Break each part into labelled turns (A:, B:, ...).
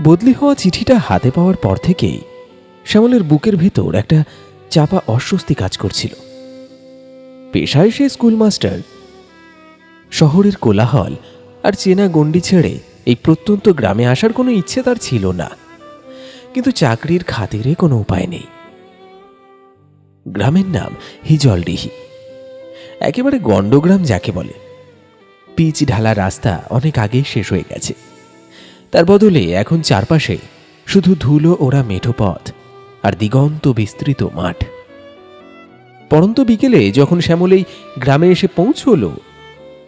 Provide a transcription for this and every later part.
A: বদলি হওয়া চিঠিটা হাতে পাওয়ার পর থেকেই শ্যামলের বুকের ভেতর একটা চাপা অস্বস্তি কাজ করছিল। পেশায় সে স্কুল মাস্টার। শহরের কোলাহল আর চেনা গণ্ডি ছেড়ে এই প্রত্যন্ত গ্রামে আসার কোনো ইচ্ছে তার ছিল না, কিন্তু চাকরির খাতিরে কোনো উপায় নেই। গ্রামের নাম হিজলডিহি, একেবারে গণ্ডগ্রাম যাকে বলে। পিচ ঢালা রাস্তা অনেক আগেই শেষ হয়ে গেছে, তার বদলে এখন চারপাশে শুধু ধুলো ওরা মেঠো পথ আর দিগন্ত বিস্তৃত মাঠ। পরন্ত বিকেলে যখন শ্যামল এই গ্রামে এসে পৌঁছল,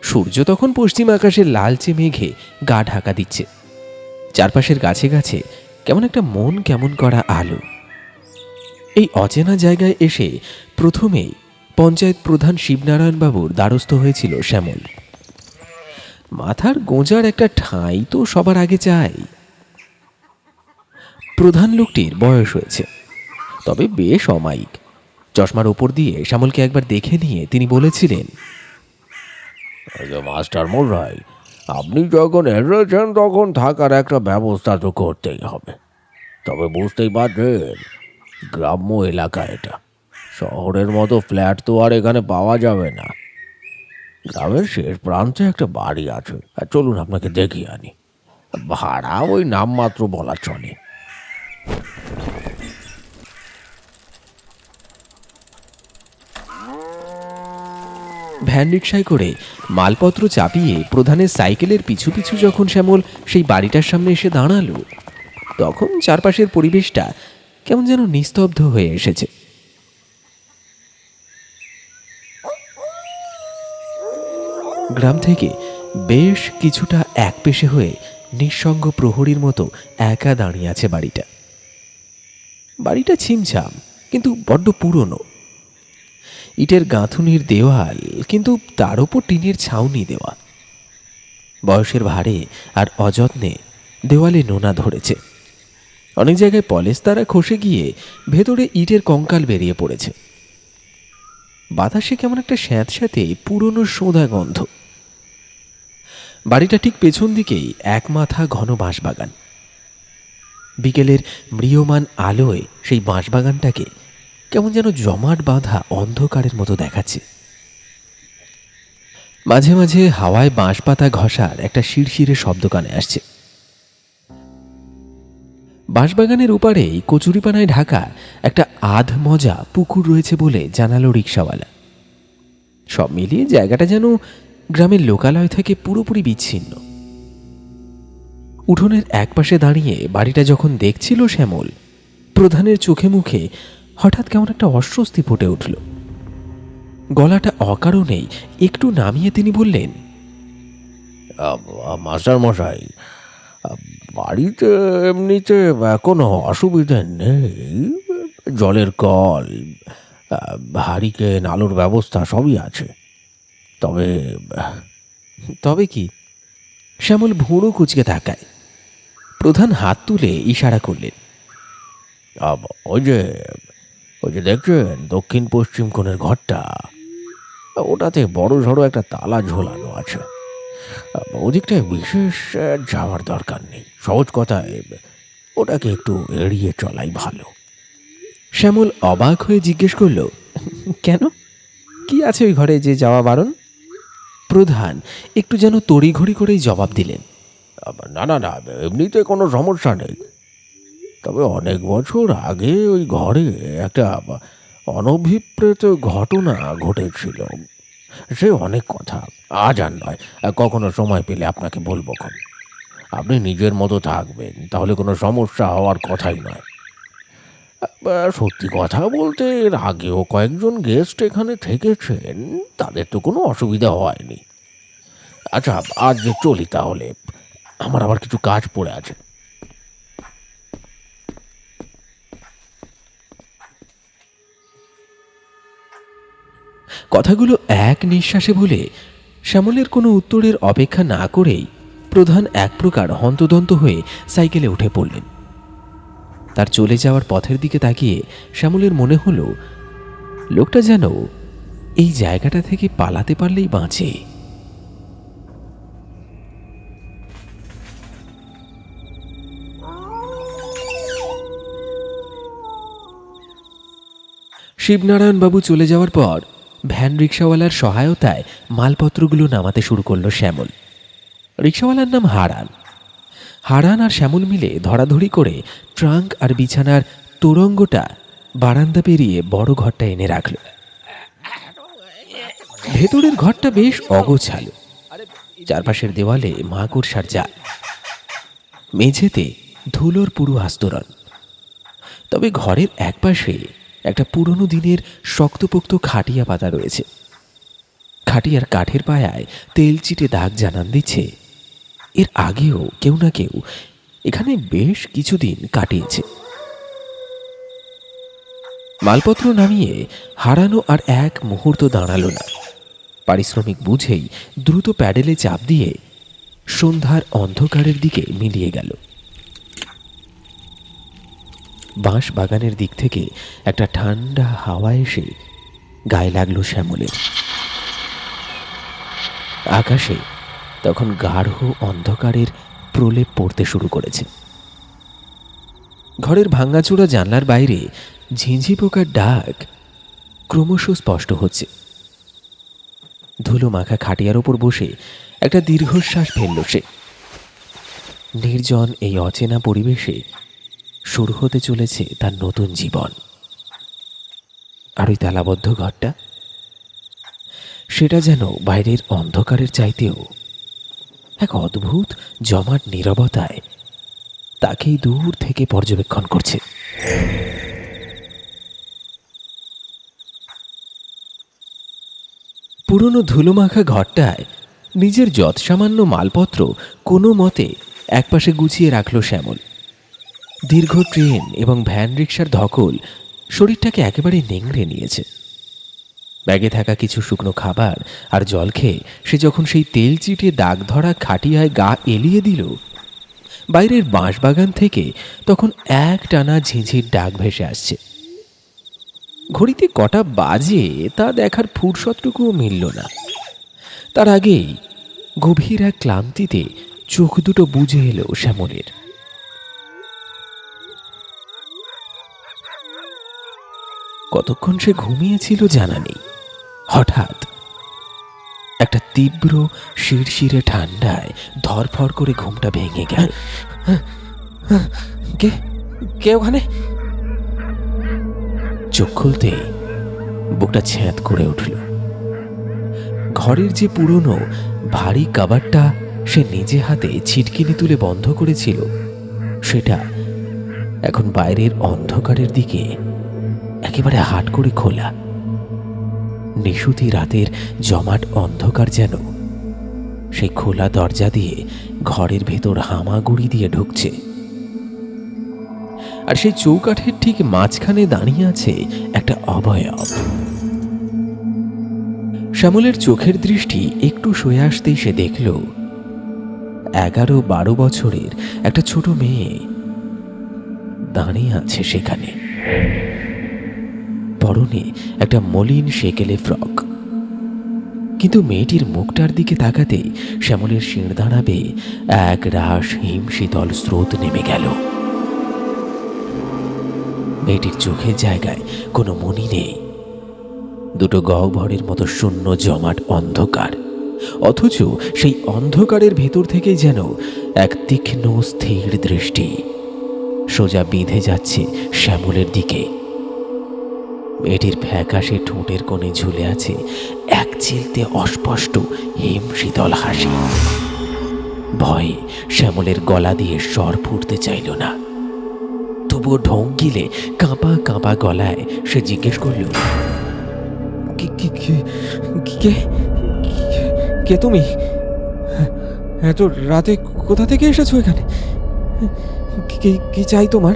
A: সূর্য তখন পশ্চিম আকাশের লালচে মেঘে গা ঢাকা দিচ্ছে। চারপাশের গাছে গাছে কেমন একটা মন কেমন করা আলো। এই অচেনা জায়গায় এসে প্রথমেই পঞ্চায়েত প্রধান শিবনারায়ণ বাবুর দ্বারস্থ হয়েছিল শ্যামল। মাথার গোঁজার একটা ঠাঁই তো সবার আগে চাই। প্রধান লোকটির বয়স হয়েছে, তবে বেশ অমায়িক। চশমার ওপর দিয়ে শ্যামলকে একবার দেখে নিয়ে তিনি বলেছিলেন,
B: মাস্টার মশাই, আপনি যখন এসেছেন তখন থাকার একটা ব্যবস্থা তো করতেই হবে। তবে বুঝতেই পারছেন, গ্রাম্য এলাকা এটা, শহরের মতো ফ্ল্যাট তো আর এখানে পাওয়া যাবে না। গ্রামের শেষ প্রান্তে একটা বাড়ি আছে, আর চলুন আপনাকে দেখিয়ে আনি। ভাড়া ওই নামমাত্র বলা চলে।
A: ভ্যান রিকশায় করে মালপত্র চাপিয়ে প্রধানের সাইকেলের পিছু পিছু যখন শ্যামল সেই বাড়িটার সামনে এসে দাঁড়ালো, তখন চারপাশের পরিবেশটা কেমন যেন নিস্তব্ধ হয়ে এসেছে। গ্রাম থেকে বেশ কিছুটা একপেশে হয়ে নিঃসঙ্গ প্রহরীর মতো একা দাঁড়িয়ে আছে বাড়িটা। বাড়িটা ছিমছাম, কিন্তু বড্ড পুরনো। ইটের গাঁথুনির দেওয়াল, কিন্তু তার উপর টিনের ছাউনি দেওয়া। বয়সের ভারে আর অযত্নে দেওয়ালে নোনা ধরেছে। অনেক জায়গায় পলেস্তারা খসে গিয়ে ভেতরে ইটের কঙ্কাল বেরিয়ে পড়েছে। বাতাসে কেমন একটা স্যাঁতস্যাঁতে পুরনো সোঁদা গন্ধ। বাড়িটা ঠিক পেছন দিকেই এক মাথা ঘন বাঁশবাগান। বিকেলের ম্রিয়মান আলোয় সেই বাঁশবাগানটাকে কেমন যেন জমাট বাঁধা অন্ধকারের মতো দেখাচ্ছে। মাঝে মাঝে হাওয়ায় বাঁশপাতা ঘষার একটা শিরশিরে শব্দ কানে আসছে। বাঁশবাগানের উপারেই কচুরিপানায় ঢাকা একটা আধ মজা পুকুর রয়েছে বলে জানালো রিকশাওয়ালা। সব মিলিয়ে জায়গাটা যেন গ্রামের লোকালয় থেকে পুরোপুরি বিচ্ছিন্ন। উঠোনের একপাশে দাঁড়িয়ে বাড়িটা যখন দেখছিল শ্যামল, প্রধানের চোখে মুখে হঠাৎ কেমন একটা অস্বস্তি ফুটে উঠল। গলাটা অকারণেই একটু নামিয়ে তিনি বললেন,
B: মাস্টার মশাই, বাড়িতে এমনিতে কোনো অসুবিধে নেই। জলের কল, হারিকেন, আলোর ব্যবস্থা সবই আছে। তবে
A: তবে কি? শ্যামল ভুঁড়ো কুচকে তাকায়। প্রধান হাত তুলে ইশারা করলেন।
B: ওই যে ওই যে দেখছেন দক্ষিণ পশ্চিম কোণের ঘরটা, ওটাতে বড় সড়ো একটা তালা ঝোলানো আছে। ওদিকটায় বিশেষ যাওয়ার দরকার নেই। সহজ কথায় ওটাকে একটু এড়িয়ে চলাই ভালো।
A: শ্যামল অবাক হয়ে জিজ্ঞেস করল, কেন? কি আছে ওই ঘরে যে যাওয়া বারণ? প্রধান একটু যেন তড়িঘড়ি করেই জবাব দিলেন,
B: না না না, এমনিতে কোনো সমস্যা নেই। তবে অনেক বছর আগে ওই ঘরে একটা অনভিপ্রেত ঘটনা ঘটেছিল। সে অনেক কথা, আজ আর নয়, কখনো সময় পেলে আপনাকে বলবো। আপনি নিজের মতো থাকবেন, তাহলে কোনো সমস্যা হওয়ার কথাই নয়। সত্যি কথা বলতে, এর আগেও কয়েকজন গেস্ট এখানে থেকেছেন, তাদের তো কোনো অসুবিধা হয়নি। আচ্ছা, আজ চলি তাহলে, আমার আবার কিছু কাজ পড়ে আছে।
A: কথাগুলো এক নিঃশ্বাসে বলে শ্যামলের কোনো উত্তরের অপেক্ষা না করেই প্রধান এক প্রকার হন্তদন্ত হয়ে সাইকেলে উঠে পড়লেন। তার চলে যাওয়ার পথের দিকে তাকিয়ে শ্যামলের মনে হলো, লোকটা যেন এই জায়গাটা থেকে পালাতে পারলেই বাঁচে। শিবনারায়ণবাবু চলে যাওয়ার পর ভ্যান রিক্সাওয়ালার সহায়তায় মালপত্রগুলো নামাতে শুরু করলো শ্যামল। রিক্সাওয়ালার নাম হারান। হারান আর শ্যামল মিলে ধরাধরি করে ট্রাঙ্ক আর বিছানার তোরঙ্গটা বারান্দা পেরিয়ে বড় ঘরটা এনে রাখল। ভেতরের ঘরটা বেশ অগোছালো। চারপাশের দেওয়ালে মাকড়সার জাল, মেঝেতে ধুলোর পুরো আস্তরণ। তবে ঘরের একপাশে একটা পুরনো দিনের শক্তপোক্ত খাটিয়া পাতা রয়েছে। খাটিয়ার কাঠের পায়ায় তেল চিটে দাগ জানান দিচ্ছে এর আগেও কেউ না কেউ এখানে বেশ কিছুদিন কাটিয়েছে। মালপত্র নামিয়ে হারানো আর এক মুহূর্ত দাঁড়ালো না। পারিশ্রমিক বুঝেই দ্রুত প্যাডেলে চাপ দিয়ে সন্ধ্যার অন্ধকারের দিকে মিলিয়ে গেল। বাঁশ বাগানের দিক থেকে একটা ঠান্ডা হাওয়া এসে গায়ে লাগলো শ্যামলের। আকাশে তখন গাঢ় অন্ধকারের প্রলেপ পড়তে শুরু করেছে। ঘরের ভাঙাচোরা জানলার বাইরে ঝিঁঝি পোকার ডাক ক্রমশ স্পষ্ট হচ্ছে। ধুলো মাখা খাটিয়ার ওপর বসে একটা দীর্ঘশ্বাস ফেলল সে। নির্জন এই অচেনা পরিবেশে শুরু হতে চলেছে তার নতুন জীবন। আর ওই তালাবদ্ধ ঘরটা, সেটা যেন বাইরের অন্ধকারের চাইতেও এক অদ্ভুত জমাট নীরবতায় তাকেই দূর থেকে পর্যবেক্ষণ করছে। পুরনো ধুলোমাখা ঘরটায় নিজের যৎসামান্য মালপত্র কোনো মতে একপাশে গুছিয়ে রাখল শ্যামল। দীর্ঘ ট্রেন এবং ভ্যান রিক্সার ধকল শরীরটাকে একেবারে নেংড়ে নিয়েছে। ব্যাগে থাকা কিছু শুকনো খাবার আর জল খেয়ে সে যখন সেই তেল চিটে দাগ ধরা খাটিয়ায় গা এলিয়ে দিল, বাইরের বাঁশবাগান থেকে তখন এক টানা ঝিঁঝির ডাক ভেসে আসছে। ঘড়িতে কটা বাজে তা দেখার ফুরসতটুকুও মিলল না। তার আগেই গভীর এক ক্লান্তিতে চোখ দুটো বুজে এলো শ্যামলের। কতক্ষণ সে ঘুমিয়েছিল জানা নেই। হঠাৎ একটা তীব্র শিরশিরে ঠান্ডায় ধরফর করে ঘুমটা ভেঙে গেল। কে কে ওখানে? চোখ খুলতে বুকটা ছ্যাঁত করে উঠল। ঘরের যে পুরনো ভারী কাবারটা সে নিজে হাতে ছিটকিনি তুলে বন্ধ করেছিল, সেটা এখন বাইরের অন্ধকারের দিকে একেবারে হাট করে খোলা। নিশুতি রাতের জমাট অন্ধকার যেন সেই খোলা দরজা দিয়ে ঘরের ভেতর হামাগুড়ি দিয়ে ঢুকছে। আর সেই চৌকাঠের ঠিক মাঝখানে দাঁড়িয়ে আছে একটা অবয়ব। শ্যামলের চোখের দৃষ্টি একটু সয়ে আসতেই সে দেখল 11-12 বছরের একটা ছোট মেয়ে দাঁড়িয়ে আছে সেখানে। পরনে একটা মলিন সেকেলে ফ্রক। কিন্তু মেয়েটির মুখটার দিকে তাকাতেই শ্যামলের শির দাঁড়াবে এক রাশ হিমশীতল স্রোত নেমে গেল। মেয়েটির চোখের জায়গায় কোনো মনি নেই, দুটো গহ্বরের মতো শূন্য জমাট অন্ধকার। অথচ সেই অন্ধকারের ভেতর থেকে যেন এক তীক্ষ্ণ স্থির দৃষ্টি সোজা বিঁধে যাচ্ছে শ্যামলের দিকে। মেয়েটির ফ্যাকাশে ঠোঁটের কোণে ঝুলে আছে এক চিলতে অস্পষ্ট হিমশীতল হাসি। ভয়ে শ্যামলের গলা দিয়ে স্বর ফুটতে চাইল না, তবুও ঢোক গিলে কাঁপা কাঁপা গলায় সে জিজ্ঞেস করল, কে তুমি? এত রাতে কোথা থেকে এসেছো এখানে? কি চাই তোমার?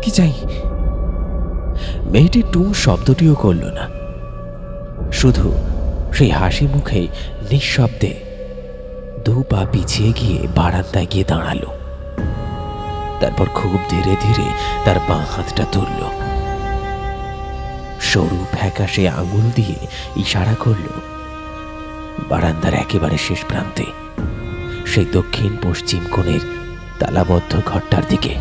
A: কি চাই? মেয়েটি টুঁ শব্দটিও করল না, শুধু সেই হাসি মুখে নিঃশব্দে 2 পা পিছিয়ে গিয়ে বারান্দায় গিয়ে দাঁড়ালো। তারপর খুব ধীরে ধীরে তার বাঁ হাতটা তুলল, সরু ফ্যাকাশে আঙুল দিয়ে ইশারা করল বারান্দার একেবারে শেষ প্রান্তে, সেই দক্ষিণ পশ্চিম কোণের তালাবদ্ধ ঘরটার দিকে।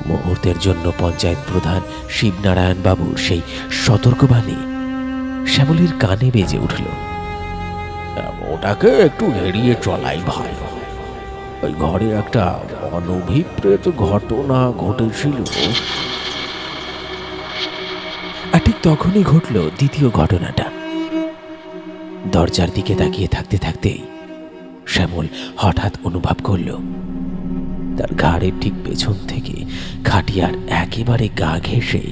A: মুহূর্তের জন্য পঞ্চায়েত প্রধান শিবনারায়ণ বাবুর সেই সতর্কবাণী শ্যামলের কানে বেজে উঠল।
B: ওটাকে একটু এড়িয়ে চলাই ভালো। ওই ঘরে একটা অনভিপ্রেত ঘটনা ঘটেছিল।
A: আর ঠিক তখনই ঘটল দ্বিতীয় ঘটনাটা। দরজার দিকে তাকিয়ে থাকতে থাকতেই শ্যামল হঠাৎ অনুভব করল তার ঘাড়ের ঠিক পেছন থেকে খাটিয়ার একেবারে গা ঘেঁষে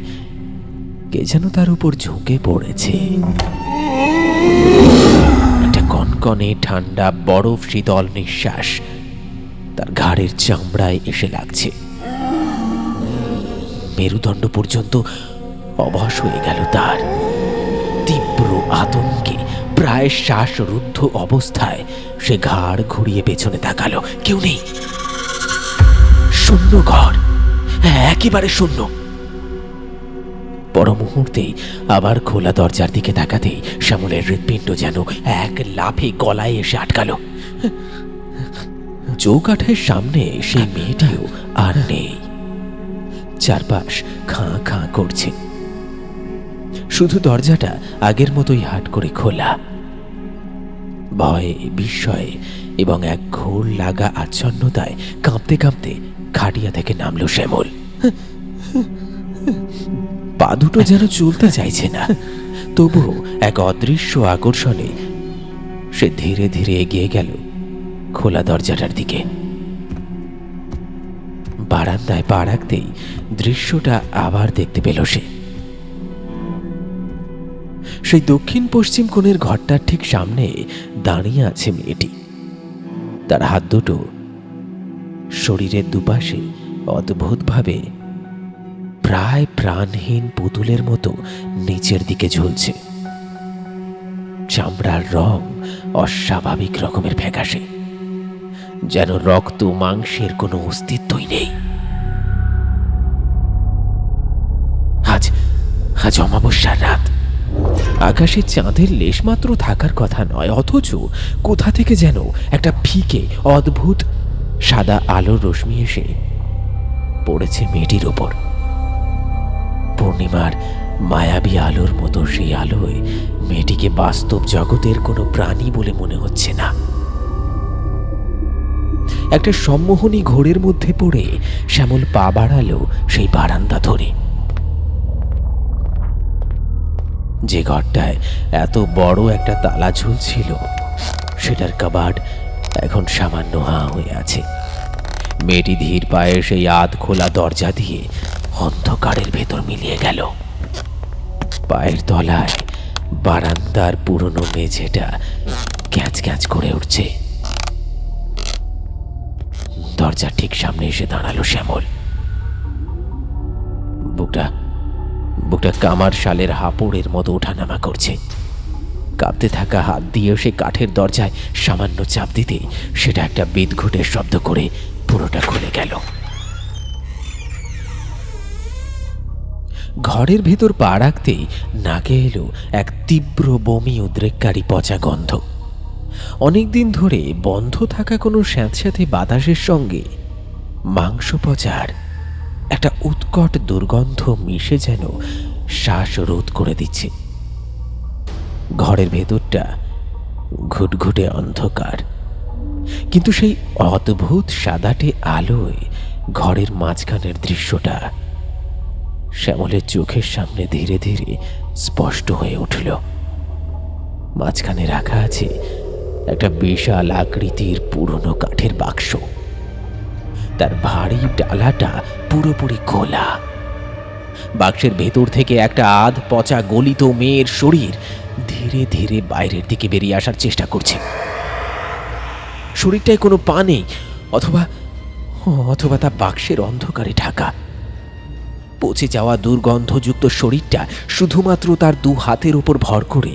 A: কে যেন তার উপর ঝুঁকে পড়েছে। একটা কনকনে ঠান্ডা বরফ শীতল নিঃশ্বাস তার ঘাড়ের চামড়ায় এসে লাগছে। মেরুদণ্ড পর্যন্ত অবশ হয়ে গেল তার। তীব্র আতঙ্কে প্রায় শ্বাসরুদ্ধ অবস্থায় সে ঘাড় ঘুরিয়ে পেছনে তাকালো। কেউ নেই, শূন্য ঘর, একেবারে শূন্য। পর মুহূর্তেই আবার খোলা দরজার দিকে তাকাতেই শ্যামলের হৃৎপিণ্ড যেন এক লাফে গলায় এসে আটকালো। চৌকাঠের সামনে সেই মেয়েটিও আর নেই। চারপাশ খাঁ খাঁ করছে, শুধু দরজাটা আগের মতোই হাট করে খোলা। ভয়ে, বিস্ময়ে এবং এক ঘোর লাগা আচ্ছন্নতায় কাঁপতে কাঁপতে খাটিয়া থেকে নামলো শ্যামল। পা দুটো যেন চলতে চাইছে না, তবুও এক অদৃশ্য আকর্ষণে সে ধীরে ধীরে এগিয়ে গেল খোলা দরজাটার দিকে। বারান্দায় পা রাখতেই দৃশ্যটা আবার দেখতে পেল সে। সেই দক্ষিণ পশ্চিম কোণের ঘরটার ঠিক সামনে দাঁড়িয়ে আছে মেয়েটি। তার হাত দুটো শরীরের দুপাশে অদ্ভুতভাবে প্রায় প্রাণহীন পুতুলের মতো নিচের দিকে ঝুলছে। চামড়ার রং অস্বাভাবিক রকমের ফ্যাকাশে, যেন রক্ত মাংসের কোনো অস্তিত্বই নেই। আজ অমাবস্যার রাত। আকাশে চাঁদের লেশমাত্র থাকার কথা নয়, অথচ কোথা থেকে যেন একটা ফিকে অদ্ভুত সাদা আলোর রশ্মি এসে পড়েছে মেয়েটির ওপর। পূর্ণিমার মায়াবী আলোর মতো সেই আলোয় মেয়েটিকে বাস্তব জগতের কোনো প্রাণী বলে মনে হচ্ছে না। একটা সম্মোহনী ঘোরের মধ্যে পড়ে শ্যামল পা বাড়ালো সেই বারান্দা ধরে। যে ঘরটায় এত বড় একটা তালা ঝুলছিল সেটার কাবাড এখন সামান্য হাঁ হয়ে আছে। মেয়েটি ধীর পায়ে সেই আধ খোলা দরজা দিয়ে অন্ধকারের ভেতর মিলিয়ে গেল। পায়ের তলায় বারান্দার পুরনো মেঝেটা ক্যাঁচ ক্যাঁচ করে উঠছে। দরজার ঠিক সামনে এসে দাঁড়ালো শ্যামল। বুকটা কামার শালের হাঁপড়ের মতো ওঠানামা করছে। কাঁপতে থাকা হাত দিয়ে সে কাঠের দরজায় সামান্য চাপ দিতেই সেটা একটা বিদঘুটের শব্দ করে পুরোটা খুলে গেল। ঘরের ভেতর পা রাখতেই নাকে এলো এক তীব্র বমি উদ্রেককারী পচা গন্ধ। অনেকদিন ধরে বন্ধ থাকা কোনো স্যাঁতস্যাঁতে বাতাসের সঙ্গে মাংস পচার একটা উৎকট দুর্গন্ধ মিশে যেন শ্বাস রোধ করে দিচ্ছে। ঘরের ভেতরটা ঘুটঘুটে অন্ধকার, কিন্তু সেই অদ্ভুত সাদাটে আলোয় ঘরের মাঝখানের দৃশ্যটা শ্যামলের চোখের সামনে ধীরে ধীরে স্পষ্ট হয়ে উঠল। মাঝখানে রাখা আছে একটা বিশাল আকৃতির পুরনো কাঠের বাক্স। তার ভারী ডালাটা পুরোপুরি খোলা। বাক্সের ভেতর থেকে একটা আধ পচা গলিত মেয়ের শরীর ধীরে ধীরে বাইরের দিকে বেরিয়ে আসার চেষ্টা করছে। শরীরটায় কোনো পা নেই, অথবা তা বাক্সের অন্ধকারে ঢাকা। পচে যাওয়া দুর্গন্ধযুক্ত শরীরটা শুধুমাত্র তার দু হাতের উপর ভর করে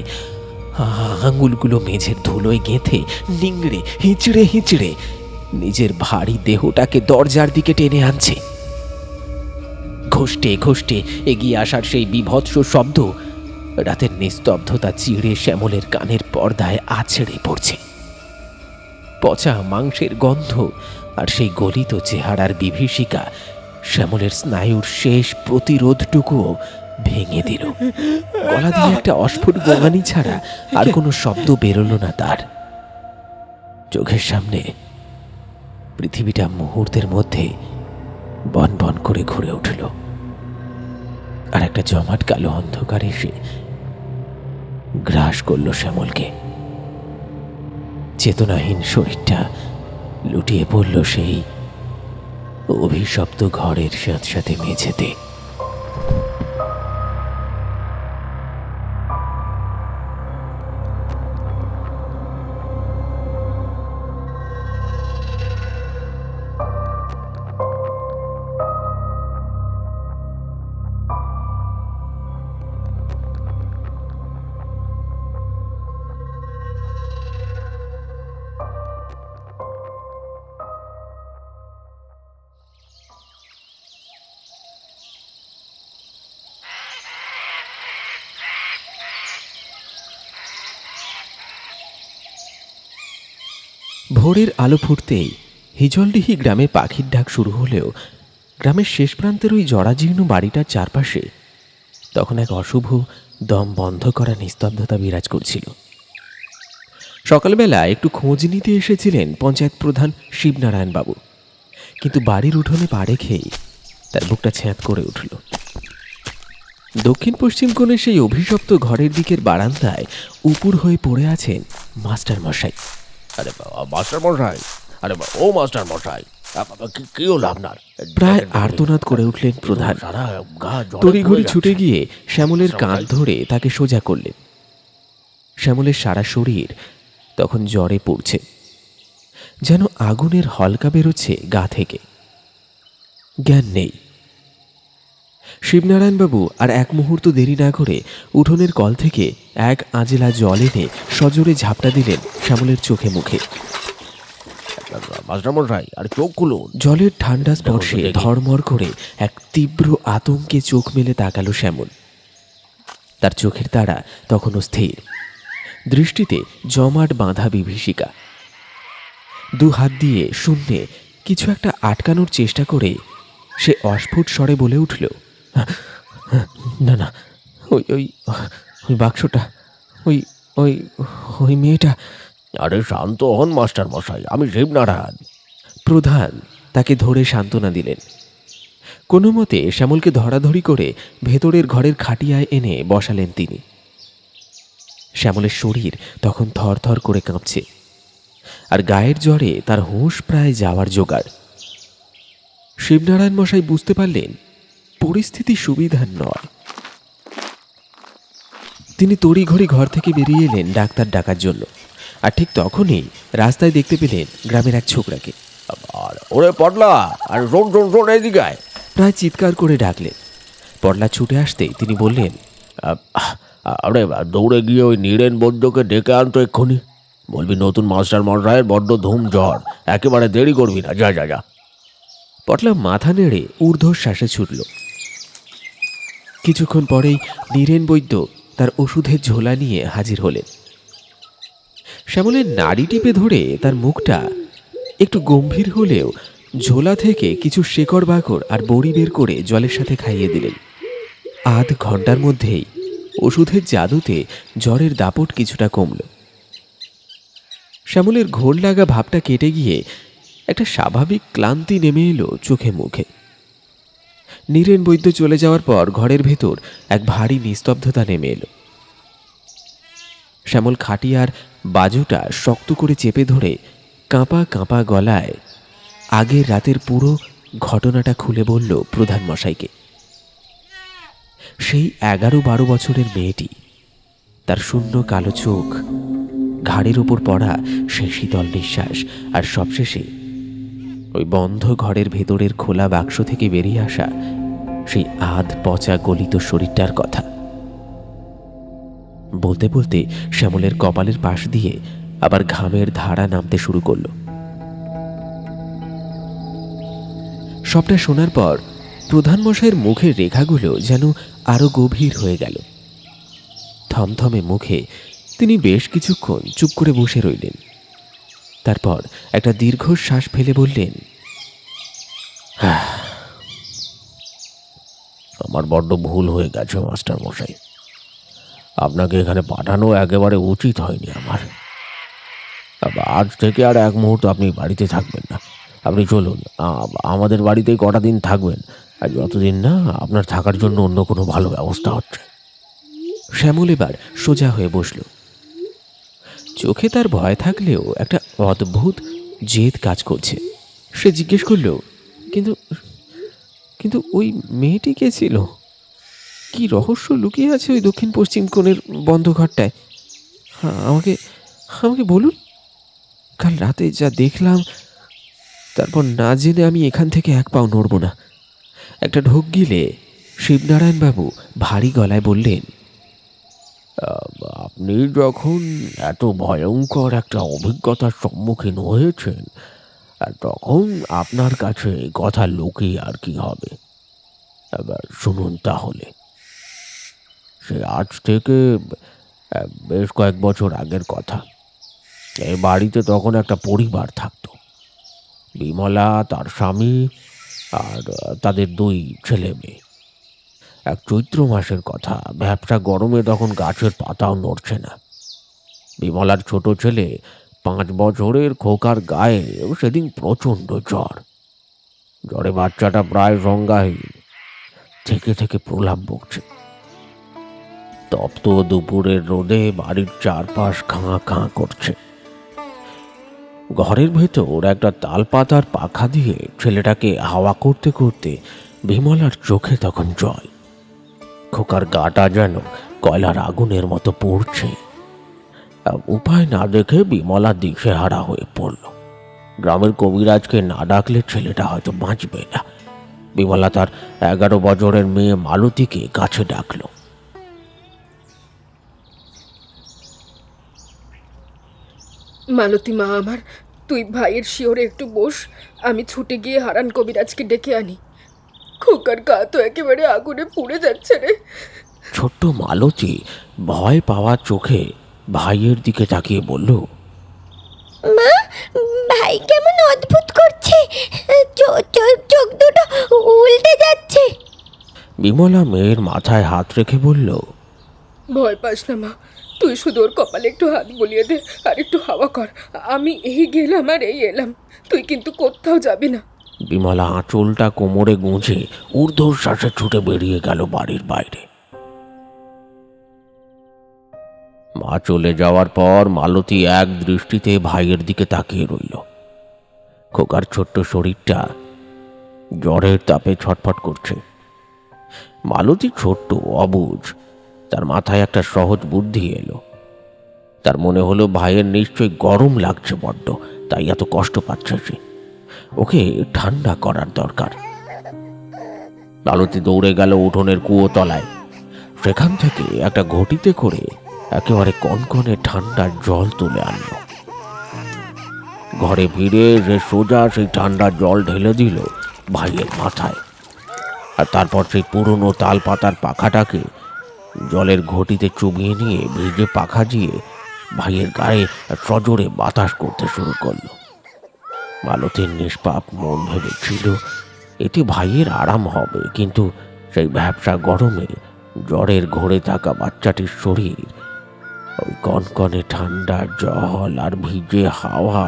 A: আঙুলগুলো মেঝের ধুলোয় গেঁথে নিংড়ে হিঁচড়ে হিঁচড়ে নিজের ভারী দেহটাকে দরজার দিকে টেনে আনছে। ঘষ্টে ঘষ্টে এগিয়ে আসার সেই বীভৎস শব্দ রাতের নিস্তব্ধতা চিড়ে শ্যামলের কানের পর্দায় আছড়ে পড়ছে। পচা মাংসের গন্ধ আর সেই গলিত চেহারার বিভীষিকা শ্যামলের স্নায়ুর শেষ প্রতিরোধটুকুও ভেঙে দিল। গলা দিয়ে একটা অস্ফুট গোঙানি ছাড়া আর কোনো শব্দ বেরোলো না তার। চোখের সামনে পৃথিবীটা মুহূর্তের মধ্যে বন বন করে ঘুরে উঠল, আর একটা জমাট কালো অন্ধকার এসে গ্রাস করল শ্যামলকে। চেতনাহীন শরীরটা লুটিয়ে পড়ল সেই অভিশপ্ত ঘরের সাথে মেঝেতে। ভোরের আলো ফুটতেই হিজলডিহি গ্রামে পাখির ডাক শুরু হলেও গ্রামের শেষ প্রান্তের ওই জরাজীর্ণ বাড়িটার চারপাশে তখন এক অশুভ দম বন্ধ করা নিস্তব্ধতা বিরাজ করছিল। সকালবেলা একটু খোঁজ নিতে এসেছিলেন পঞ্চায়েত প্রধান শিবনারায়ণ বাবু, কিন্তু বাড়ির উঠোনে পা রেখেই তার বুকটা ছ্যাঁত করে উঠল। দক্ষিণ পশ্চিম কোণে সেই অভিশপ্ত ঘরের দিকের বারান্দায় উপুর হয়ে পড়ে আছেন মাস্টার মশাই।
B: আরে বাবা, মাস্টার মশাই! আরে বাবা, ও মাস্টার মশাই, কি হলো আপনার?
A: প্রায় আর্তনাদ করে উঠলেন প্রধান।
B: সারা গা জলে
A: তড়িঘড়ি
B: পুড়ে
A: ছুটে
B: যাচ্ছে।
A: গিয়ে শ্যামলের কাঁধ ধরে তাকে সোজা করলেন। শ্যামলের সারা শরীর তখন জ্বরে পড়ছে, যেন আগুনের হলকা বেরোচ্ছে গা থেকে। জ্ঞান নেই। শিবনারায়ণবাবু আর এক মুহূর্ত দেরি না করে উঠোনের কল থেকে এক আজেলা জল এনে সজোরে ঝাপটা দিলেন শ্যামলের চোখে মুখে।
B: মাস্টার মশাই, আর চোখ খুলুন।
A: জলের ঠান্ডা স্পর্শে
B: দেখি।
A: ধড়মড় করে এক তীব্র আতঙ্কে চোখ মেলে তাকালো শ্যামল। তার চোখের তারা তখনও স্থির, দৃষ্টিতে জমাট বাঁধা বিভীষিকা। দু হাত দিয়ে শূন্যে কিছু একটা আটকানোর চেষ্টা করে সে অস্ফুট স্বরে বলে উঠল, না না, ওই ওই ওই বাক্সটা, ওই ওই ওই মেয়েটা।
B: আরে শান্ত হন মাস্টার মশাই, আমি শিবনারায়ণ।
A: প্রধান তাকে ধরে সান্ত্বনা দিলেন। কোনো মতে শ্যামলকে ধরাধরি করে ভেতরের ঘরের খাটিয়ায় এনে বসালেন তিনি। শ্যামলের শরীর তখন থরথর করে কাঁপছে, আর গায়ের জ্বরে তার হুঁশ প্রায় যাওয়ার জোগাড়। শিবনারায়ণ মশাই বুঝতে পারলেন পরিস্থিতি সুবিধার নয়। তিনি তড়িঘড়ি ঘর থেকে বেরিয়ে এলেন ডাক্তার ডাকার জন্য, আর ঠিক তখনই রাস্তায় দেখতে পেলেন গ্রামের এক ছোকরাকে।
B: আর ওরে পটলা, আর শোন শোন শোন, এদিকে আয়।
A: প্রায় চিৎকার করে ডাকলেন। পটলা ছুটে আসতেই তিনি বললেন,
B: আরে দৌড়ে গিয়ে ওই নীরেন বৈদ্যকে ডেকে আনতো এক্ষুনি। বলবি নতুন মাস্টার মশাইয়ের বড্ড ধুম জ্বর, একেবারে দেরি করবি না, যা যা যা।
A: পটলা মাথা নেড়ে ঊর্ধ্বশ্বাসে ছুটল। কিছুক্ষণ পরেই নীরেন বৈদ্য তার ওষুধের ঝোলা নিয়ে হাজির হলেন। শ্যামলের নাড়ি টিপে ধরে তার মুখটা একটু গম্ভীর হলেও ঝোলা থেকে কিছু শেকড় বাকড় আর বড়ি বের করে জলের সাথে খাইয়ে দিলেন। আধ ঘন্টার মধ্যেই ওষুধের জাদুতে জ্বরের দাপট কিছুটা কমল। শ্যামলের ঘোর লাগা ভাবটা কেটে গিয়ে একটা স্বাভাবিক ক্লান্তি নেমে এলো চোখে মুখে। নীরেন বৈদ্য চলে যাওয়ার পর ঘরের ভেতর এক ভারী নিস্তব্ধতা নেমে এলো। শ্যামল খাটিয়ার বাজুটা শক্ত করে চেপে ধরে কাঁপা কাঁপা গলায় আগের রাতের পুরো ঘটনাটা খুলে বলল প্রধান মশাইকে। সেই 11-12 বছরের মেয়েটি, তার শূন্য কালো চোখ, ঘাড়ের ওপর পড়া সেই শীতল নিঃশ্বাস, আর সবশেষে ওই বন্ধ ঘরের ভেতরের খোলা বাক্স থেকে বেরিয়ে আসা সেই আধ পচা গলিত শরীরটার কথা। বলতে বলতে শ্যামলের কপালের পাশ দিয়ে আবার ঘামের ধারা নামতে শুরু করল। সবটা শোনার পর প্রধান মশাইয়ের মুখের রেখাগুলো যেন আরো গভীর হয়ে গেল। থমথমে মুখে তিনি বেশ কিছুক্ষণ চুপ করে বসে রইলেন। তারপর একটা দীর্ঘশ্বাস ফেলে বললেন,
B: আমার বড্ড ভুল হয়ে গেছে মাস্টার মশাই। আপনাকে এখানে পাঠানো একেবারে উচিত হয়নি আমার। আজ থেকে আর এক মুহূর্ত আপনি বাড়িতে থাকবেন না। আপনি চলুন, আমাদের বাড়িতেই কটা দিন থাকবেন, আর যতদিন না আপনার থাকার জন্য অন্য কোনো ভালো ব্যবস্থা হচ্ছে।
A: শ্যামল এবার সোজা হয়ে বসল। চোখে তার ভয় থাকলেও একটা অদ্ভুত জেদ কাজ করছে। সে জিজ্ঞেস করল, কিন্তু কিন্তু ওই মেয়েটি কে ছিল? কি রহস্য লুকিয়ে আছে ওই দক্ষিণ পশ্চিম কোণের বন্ধ ঘরটায়? হ্যাঁ, আমাকে আমাকে বলুন। কাল রাতে যা দেখলাম, তারপর না জেনে আমি এখান থেকে এক পাও নড়ব না। একটা ঢোক গিলে শিবনারায়ণবাবু ভারী গলায় বললেন,
B: আপনি যখন এত ভয়ঙ্কর একটা অভিজ্ঞতার সম্মুখীন হয়েছেন, আর তখন আপনার কাছে এই কথা লুকিয়ে আর কি হবে। এবার শুনুন তাহলে। সে আজ থেকে বেশ কয়েক বছর আগের কথা। এই বাড়িতে তখন একটা পরিবার থাকতো। বিমলা, তার স্বামী, আর তাদের 2 ছেলে মেয়ে। এক চৈত্র মাসের কথা, ভ্যাপসা গরমে তখন গাছের পাতাও নড়ছে না। বিমলার ছোট ছেলে 5 বছরের খোকার গায়ে সেদিন প্রচণ্ড জ্বর। জ্বরে বাচ্চাটা প্রায় সংজ্ঞাহীন, থেকে থেকে প্রলাপ বকছে। তপ্ত দুপুরের রোদে বাড়ির চারপাশ খাঁ খাঁ করছে। ঘরের ভেতর একটা তালপাতার পাখা দিয়ে ছেলেটাকে হাওয়া করতে করতে বিমলার চোখে তখন জল। খোকার গাটা যেন কয়লার আগুনের মতো পড়ছে। উপায় না দেখে বিমলা দিশেহারা হয়ে পড়ল। গ্রামের কবিরাজকে না ডাকলে ছেলেটা হয়তো বাঁচবে না। বিমলা তার 11 বছরের মেয়ে মালতীকে কাছে ডাকল।
C: মালতী মা আমার, তুই ভাইয়ের শিওরে একটু বস, আমি ছুটে গিয়ে হারান কবিরাজকে ডেকে আনি। খোকার গা তো একেবারে আগুনে পুড়ে যাচ্ছে রে।
B: ছোট্ট মালতী ভয় পাওয়া চোখে ভাইয়ের দিকে তাকিয়ে বলল,
D: মা, ভাই কেমন অদ্ভুত করছে, চোখ দুটো উল্টে যাচ্ছে।
B: বিমলা মেয়ের মাথায় হাত রেখে বলল,
C: ভয় পাস না মা, তুই শুধু ওর কপালে একটু হাত বুলিয়ে দে আর একটু হাওয়া কর। আমি এই গেলাম আর এই এলাম, তুই কিন্তু কোথাও যাবি না।
B: বিমলা আঁচলটা কোমরে গুঁজে ঊর্ধ্বশ্বাসে ছুটে বেরিয়ে গেল বাড়ির বাইরে। মা চলে যাওয়ার পর মালতী এক দৃষ্টিতে ভাইয়ের দিকে তাকিয়ে রইল। খোকার ছোট্ট শরীরটা জ্বরের তাপে ছটফট করছে। মালতী ছোট্ট, অবুঝ, তার মাথায় একটা সহজ বুদ্ধি এলো। তার মনে হলো ভাইয়ের নিশ্চয়ই গরম লাগছে বড্ড, তাই এত কষ্ট পাচ্ছে সে। ওকে ঠান্ডা করার দরকার। মালতী দৌড়ে গেল উঠোনের কুয়ো তলায়। সেখান থেকে একটা ঘটিতে করে একেবারে কনকনে ঠান্ডা জল তুলে আনলো। ঘরে ফিরে সে সোজা সেই ঠান্ডা জল ঢেলে দিল ভাইয়ের মাথায়। আর তারপর সেই পুরনো তাল পাতার পাখাটাকে জলের ঘটিতে চুবিয়ে নিয়ে ভিজে পাখা দিয়ে ভাইয়ের গায়ে সজোরে বাতাস করতে শুরু করলো। মালতীর নিষ্পাপ মন ভেবেছিল এতে ভাইয়ের আরাম হবে, কিন্তু সেই ভ্যাপসা গরমে জ্বরের ঘোরে থাকা বাচ্চাটির শরীর ওই কনকনে ঠান্ডা জল আর ভিজে হাওয়া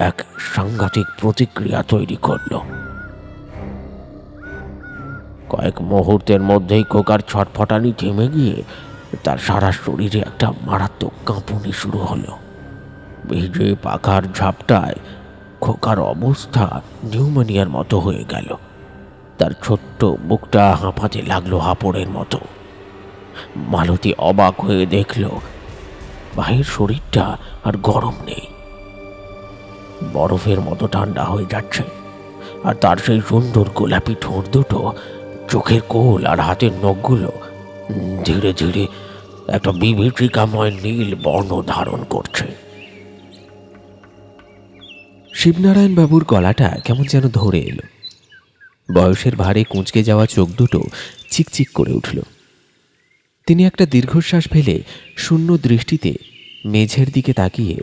B: এক সাংঘাতিক প্রতিক্রিয়া তৈরি করলো। কয়েক মুহূর্তের মধ্যেই খোকার ছটফটানি থেমে গিয়ে তার সারা শরীরে একটা মারাত্মক কাঁপুনি শুরু হলো। ভিজে পাখার ঝাপটায় খোকার অবস্থা নিউমোনিয়ার মতো হয়ে গেল। তার ছোট্ট বুকটা হাঁপাতে লাগলো হাঁপড়ের মতো। মালতী অবাক হয়ে দেখল ভাইয়ের শরীরটা আর গরম নেই, বরফের মতো ঠান্ডা হয়ে যাচ্ছে। আর তার সেই সুন্দর গোলাপি ঠোঁট দুটো, চোখের কোল আর হাতের নখগুলো ধীরে ধীরে একটা বিভীষিকাময় নীল বর্ণ ধারণ করছে।
A: শিবনারায়ণবাবুর গলাটা কেমন যেন ধরে এলো। বয়সের ভারে কুঁচকে যাওয়া চোখ দুটো চিকচিক করে উঠল। তিনি একটা দীর্ঘশ্বাস ফেলে শূন্য দৃষ্টিতে মেঝের দিকে তাকিয়ে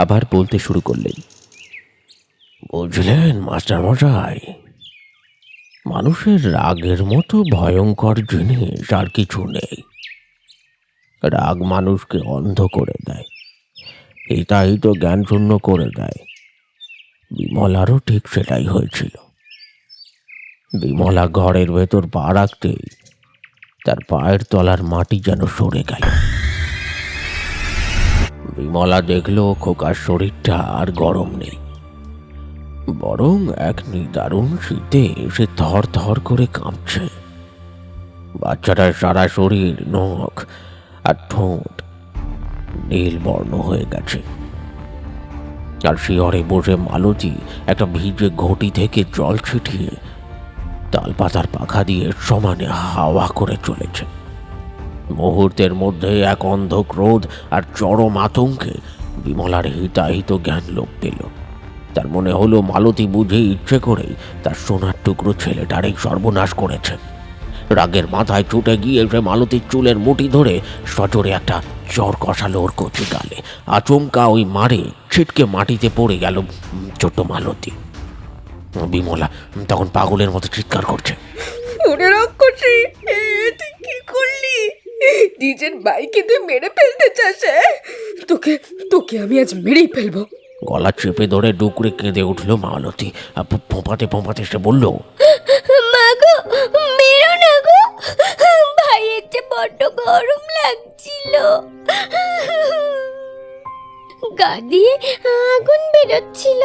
A: আবার বলতে শুরু করলেন,
B: বুঝলেন মাস্টার মশাই, মানুষের রাগের মতো ভয়ঙ্কর জিনিস আর কিছু নেই। রাগ মানুষকে অন্ধ করে দেয়, এটাই তো জ্ঞান শূন্য করে দেয়। বিমলারও ঠিক সেটাই হয়েছিল। বিমলা ঘরের ভেতর পা রাখতেই তার পায়ের তলার মাটি যেন সরে গেল। বিমলা দেখল খোকার শরীরটা আর গরম নেই, বরং এক নিদারুণ শীতে সে থর থর করে কাঁপছে। বাচ্চাটার সারা শরীর, নখ আর ঠোঁট নীল বর্ণ হয়ে গেছে। আর শিয়রে বসে মালতী একটা ভিজে ঘটি থেকে জল ছিটিয়ে তালপাতার পাখা দিয়ে সমানে হাওয়া করে চলেছে। মুহূর্তের মধ্যে এক অন্ধ ক্রোধ আর চরম আতঙ্কে বিমলার হিতাহিত জ্ঞান লোপ পেল। তার মনে হলো মালতী বুঝে ইচ্ছে করেই তার সোনার টুকরো ছেলেটারই সর্বনাশ করেছে। রাগের মাথায় ছুটে গিয়ে সে মালতীর চুলের মুঠি ধরে সজোরে একটা চর কষালো ওর কচি গালে। আচমকা ওই মারে ছিটকে মাটিতে পড়ে গেল ছোট্ট মালতী। বিমলা তখন পাগলের মতো চিৎকার করছে,
C: ওরে রাক্ষসী, তুই কি করলি? নিজের ভাইকে তুই মেরে ফেলতে চাস? তোকে তোকে আমি আজ মেরেই ফেলবো।
B: গলা চেপে ধরে ডুকরে কেঁদে উঠল মালতী। ফোঁপাতে ফোঁপাতে সে বলল,
D: মা গো, মেরো না গো, ভাইয়ের যে বড্ড গরম লাগছিল, গা দিয়ে আগুন বেরোচ্ছিল,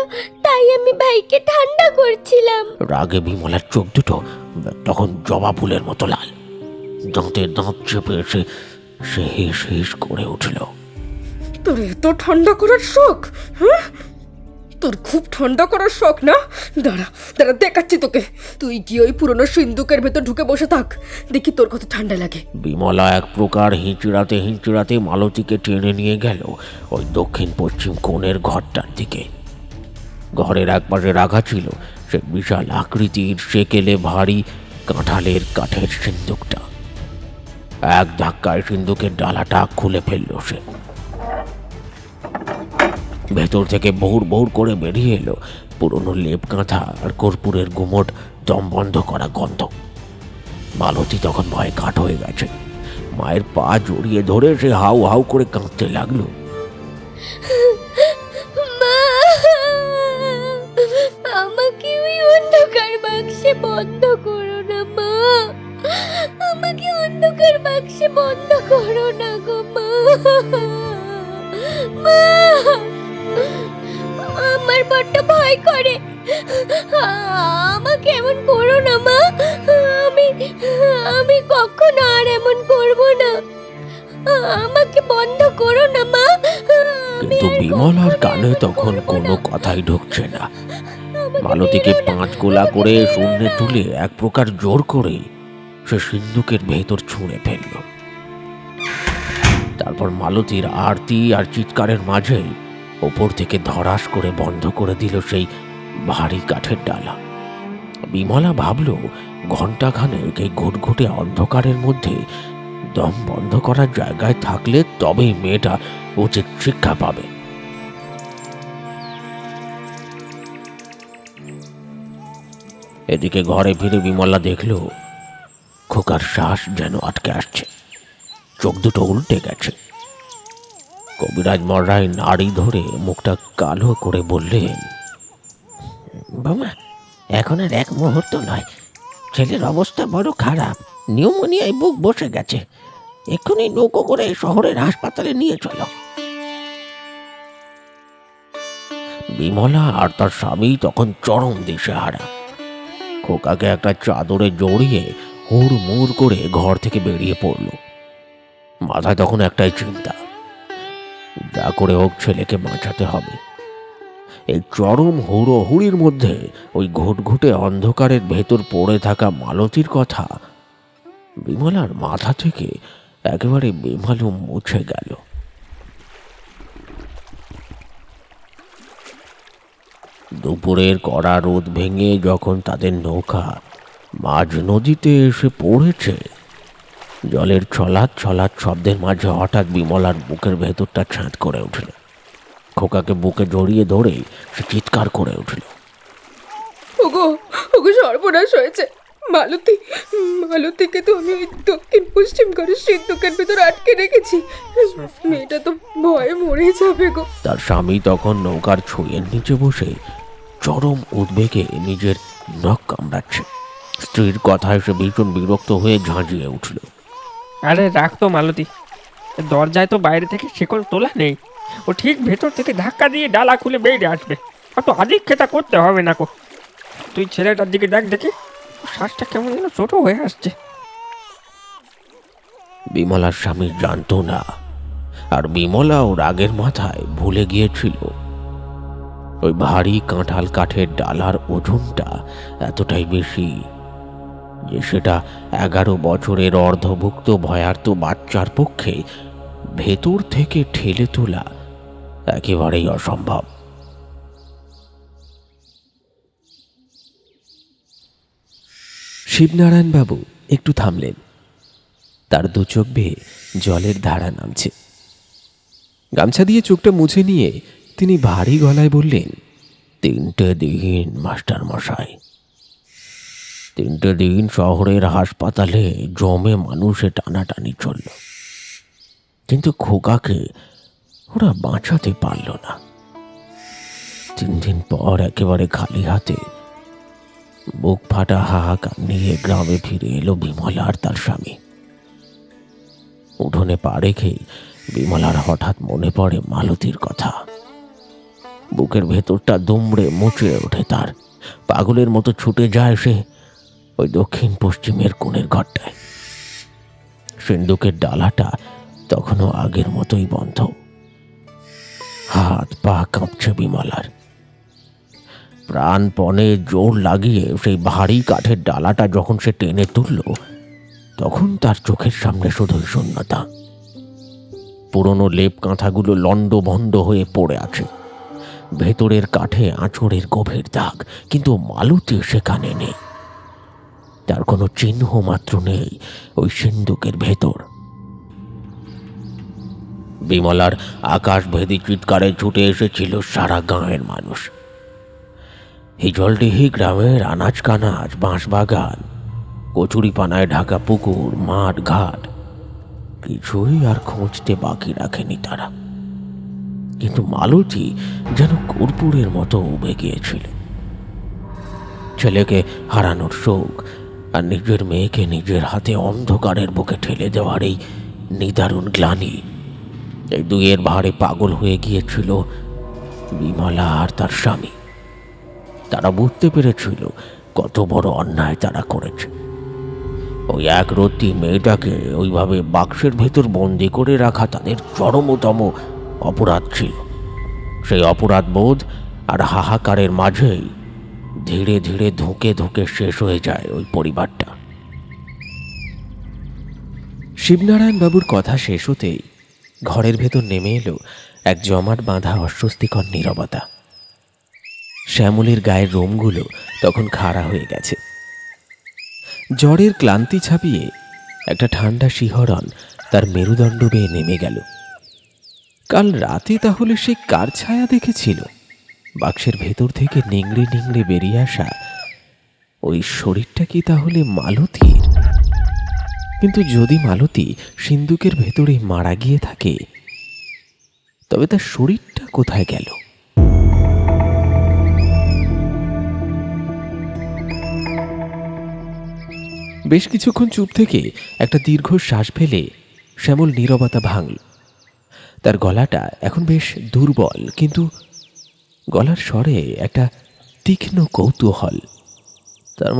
D: তাই আমি ভাইকে ঠান্ডা করছিলাম।
B: রাগে বিমলার চোখ দুটো তখন জবা ফুলের মতো লাল। দাঁতে দাঁত চেপে সে হেস হেস করে উঠল।
C: তোর এত ঠান্ডা করার শখ? হ্যাঁ, তোর খুব ঠান্ডা করার শখ না? দাঁড়া দাঁড়া, দেখাচ্ছি তোকে। তুই কি ওই পুরনো সিন্দুকের ভেতর ঢুকে বসে থাক, দেখি তোর কত ঠান্ডা লাগে।
B: বিমলা এক প্রকার হিঁচড়াতে হিঁচড়াতে মালতীকে টেনে নিয়ে গেল ওই দক্ষিণ পশ্চিম কোণের ঘরটার দিকে। ঘরের একপাশে রাখা ছিল সে বিশাল আকৃতির সেকেলে ভারী কাঁঠালের কাঠের সিন্দুকটা। এক ধাক্কায় সিন্দুকের ডালাটা খুলে ফেলল সে। ভেতর থেকে ভৌর ভৌর করে বেরিয়ে এলো পুরনো লেপ কাঁথা আর কর্পূরের গুমট দম বন্ধ করা গন্ধ। মালতী তখন ভয়ে কাঠ হয়ে গেছে। মায়ের পা জড়িয়ে ধরে সে হাউ হাউ করে কাঁদতে লাগলো।
D: মা, আমাকে ওই অন্ধকার বাক্সে বন্ধ করো না মা, আমাকে অন্ধকার বাক্সে বন্ধ করো না গো মা। মা, আমার বড্ড ভয় করে, আমাকে এমন করো না মা, আমি আমি কখনো আর এমন করব না, আমাকে বন্ধ করো না মা।
B: কিন্তু বিমলার কানে তখন কোনো কথাই ঢুকছে না। মালতীকে 5 গোলা করে শূন্যে তুলে এক প্রকার জোর করে সে সিন্দুকের ভেতর ছুঁড়ে ফেলল। তারপর মালতীর আরতি আর চিৎকারের মাঝে ওপর থেকে ধরাস করে বন্ধ করে দিল সেই ভারী কাঠের ডালা। বিমলা ভাবল ঘণ্টাখানেক এই ঘুটঘুটে অন্ধকারের মধ্যে দম বন্ধ করার জায়গায় থাকলে তবেই মেয়েটা উচিত শিক্ষা পাবে। এদিকে ঘরে ফিরে বিমলা দেখল খোকার শ্বাস যেন আটকে আসছে, চোখ দুটো উল্টে গেছে। কবিরাজ মশাই নাড়ি ধরে মুখটা কালো করে বললেন,
E: বাবা, এখন আর এক মুহূর্ত নয়, ছেলের অবস্থা বড় খারাপ, নিউমোনিয়ায় বুক বসে গেছে, এক্ষুনি নৌকো করে শহরের হাসপাতালে নিয়ে চলো।
B: বিমলা আর তার স্বামী তখন চরম দিশেহারা। খোকাকে একটা চাদরে জড়িয়ে হুড়মুড় করে ঘর থেকে বেরিয়ে পড়ল। মাথায় তখন একটাই চিন্তা, যা করে হোক ছেলেকে বাঁচাতে হবে। এই চরম হুড়োহুড়ির মধ্যে ওই ঘুটঘুটে অন্ধকারের ভেতর পড়ে থাকা মালতীর কথা বিমলার মাথা থেকে একেবারে বেমালুম মুছে গেল। দুপুরের কড়া রোদ ভেঙে যখন তাদের নৌকা মাঝ নদীতে এসে পড়েছে, জলের ছলাৎ ছলাৎ শব্দের মাঝে হঠাৎ বিমলার বুকের ভেতরটা ছাঁদ করে উঠল। খোকাকে বুকে জড়িয়ে ধরে সে চিৎকার করে উঠল,
C: ওগো ওগো, সর্বনাশ হয়েছে, মালতী, মালতীকে তো আমি ওই দক্ষিণ পশ্চিম ঘরের সিন্ধুকের ভেতর আটকে রেখেছি। মেয়েটা তো ভয়ে মরে যাবে গো।
B: তার স্বামী তখন নৌকার ছুঁয়ের নিচে বসে চরম উদ্বেগে নিজের নখ কামড়াচ্ছে। স্ত্রীর কথায় সে ভীষণ বিরক্ত হয়ে ঝাঁঝিয়ে উঠল।
F: আরে রাখ তো মালতী, দরজায় তো বাইরে থেকে শিকল তোলা নেই। ও ঠিক ভেতর থেকে ধাক্কা দিয়ে ডালা খুলে বেরিয়ে আসবে। অত আদিক্ষেতা করতে হবে না কো। তুই ছেলেটার দিকে দেখ দেখি, ওর শ্বাসটা কেমন যেন ছোট হয়ে আসছে।
B: বিমলার স্বামী জানতো না, আর বিমলাও রাগের মাথায় ভুলে গিয়েছিল ওই ভারী কাঁঠাল কাঠের ডালার ওজনটা এতটাই বেশি যে সেটা 11 বছরের অর্ধভুক্ত ভয়ার্ত বাচ্চার পক্ষে ভেতর থেকে ঠেলে তোলা একেবারেই অসম্ভব।
A: শিবনারায়ণবাবু একটু থামলেন। তার দু চোখ বেয়ে জলের ধারা নামছে। গামছা দিয়ে চোখটা মুছে নিয়ে তিনি ভারী গলায় বললেন,
B: 3টে দিন মাস্টার মশাই, 3টে দিন শহরের হাসপাতালে জমে মানুষে টানাটানি চলল, কিন্তু খোকাকে ওরা বাঁচাতে পারল না। 3 দিন পর একেবারে খালি হাতে বুক ফাটা হাহাকার নিয়ে গ্রামে ফিরে এলো বিমলা আর তার স্বামী। উঠোনে পা রেখে বিমলার হঠাৎ মনে পড়ে মালতীর কথা। বুকের ভেতরটা দুমড়ে মুচড়ে ওঠে তার। পাগলের মতো ছুটে যায় সে ওই দক্ষিণ পশ্চিমের কোণের ঘরটায়। সিন্দুকের ডালাটা তখনও আগের মতোই বন্ধ। হাত পা কাঁপছে বিমলার। প্রাণপণে জোর লাগিয়ে সেই ভারী কাঠের ডালাটা যখন সে টেনে তুলল, তখন তার চোখের সামনে শুধুই শূন্যতা। পুরনো লেপ কাঁথাগুলো লণ্ডভণ্ড হয়ে পড়ে আছে। ভেতরের কাঠে আঁচড়ের গভীর দাগ, কিন্তু মালতী সেখানে নেই। তার কোনো চিহ্ন মাত্র নেই ওই সিন্দুকের ভেতর। বিমলার আকাশভেদী চিৎকারে ছুটে এসেছিল সারা গাঁয়ের মানুষ। হিজলডিহি গ্রামের আনাজ কানাজ, বাঁশবাগান, কচুরিপানায় ঢাকা পুকুর, মাঠ ঘাট কিছুই আর খুঁজতে বাকি রাখেনি তারা। কিন্তু মালতী যেন কর্পূরের মতো উবে গিয়েছিল। ছেলেকে হারানোর শোক আর নিজের মেয়েকে নিজের হাতে অন্ধকারের বুকে ঠেলে দেওয়ার এই নিদারুণ গ্লানি, এই দুইয়ের ভারে পাগল হয়ে গিয়েছিল বিমলা আর তার স্বামী। তারা বুঝতে পেরেছিল কত বড় অন্যায় তারা করেছে। ওই একরত্তি মেয়েটাকে ওইভাবে বাক্সের ভেতর বন্দি করে রাখা তাদের চরমতম অপরাধ ছিল। সেই অপরাধ বোধ আর হাহাকারের মাঝেই ধীরে ধীরে ধুঁকে ধুঁকে শেষ হয়ে যায় ওই পরিবারটা।
A: শিবনারায়ণবাবুর কথা শেষ হতেই ঘরের ভেতর নেমে এলো এক জমাট বাঁধা অস্বস্তিকর নীরবতা। শ্যামলের গায়ের রোমগুলো তখন খাড়া হয়ে গেছে। জ্বরের ক্লান্তি ছাপিয়ে একটা ঠান্ডা শিহরণ তার মেরুদণ্ড বেয়ে নেমে গেল। কাল রাতে তাহলে সে কার ছায়া দেখেছিল? বাক্সের ভেতর থেকে নিংড়ে নিংড়ে বেরিয়ে আসা ওই শরীরটা কি তাহলে মালতীর? কিন্তু যদি মালতী সিন্দুকের ভেতরে মারা গিয়ে থাকে, তবে তার শরীরটা কোথায় গেল? বেশ কিছুক্ষণ চুপ থেকে একটা দীর্ঘ শ্বাস ফেলে শ্যামল নীরবতা ভাঙল। তার গলাটা এখন বেশ দুর্বল, কিন্তু গলার স্বরে একটা তীক্ষ্ণ কৌতূহল। তার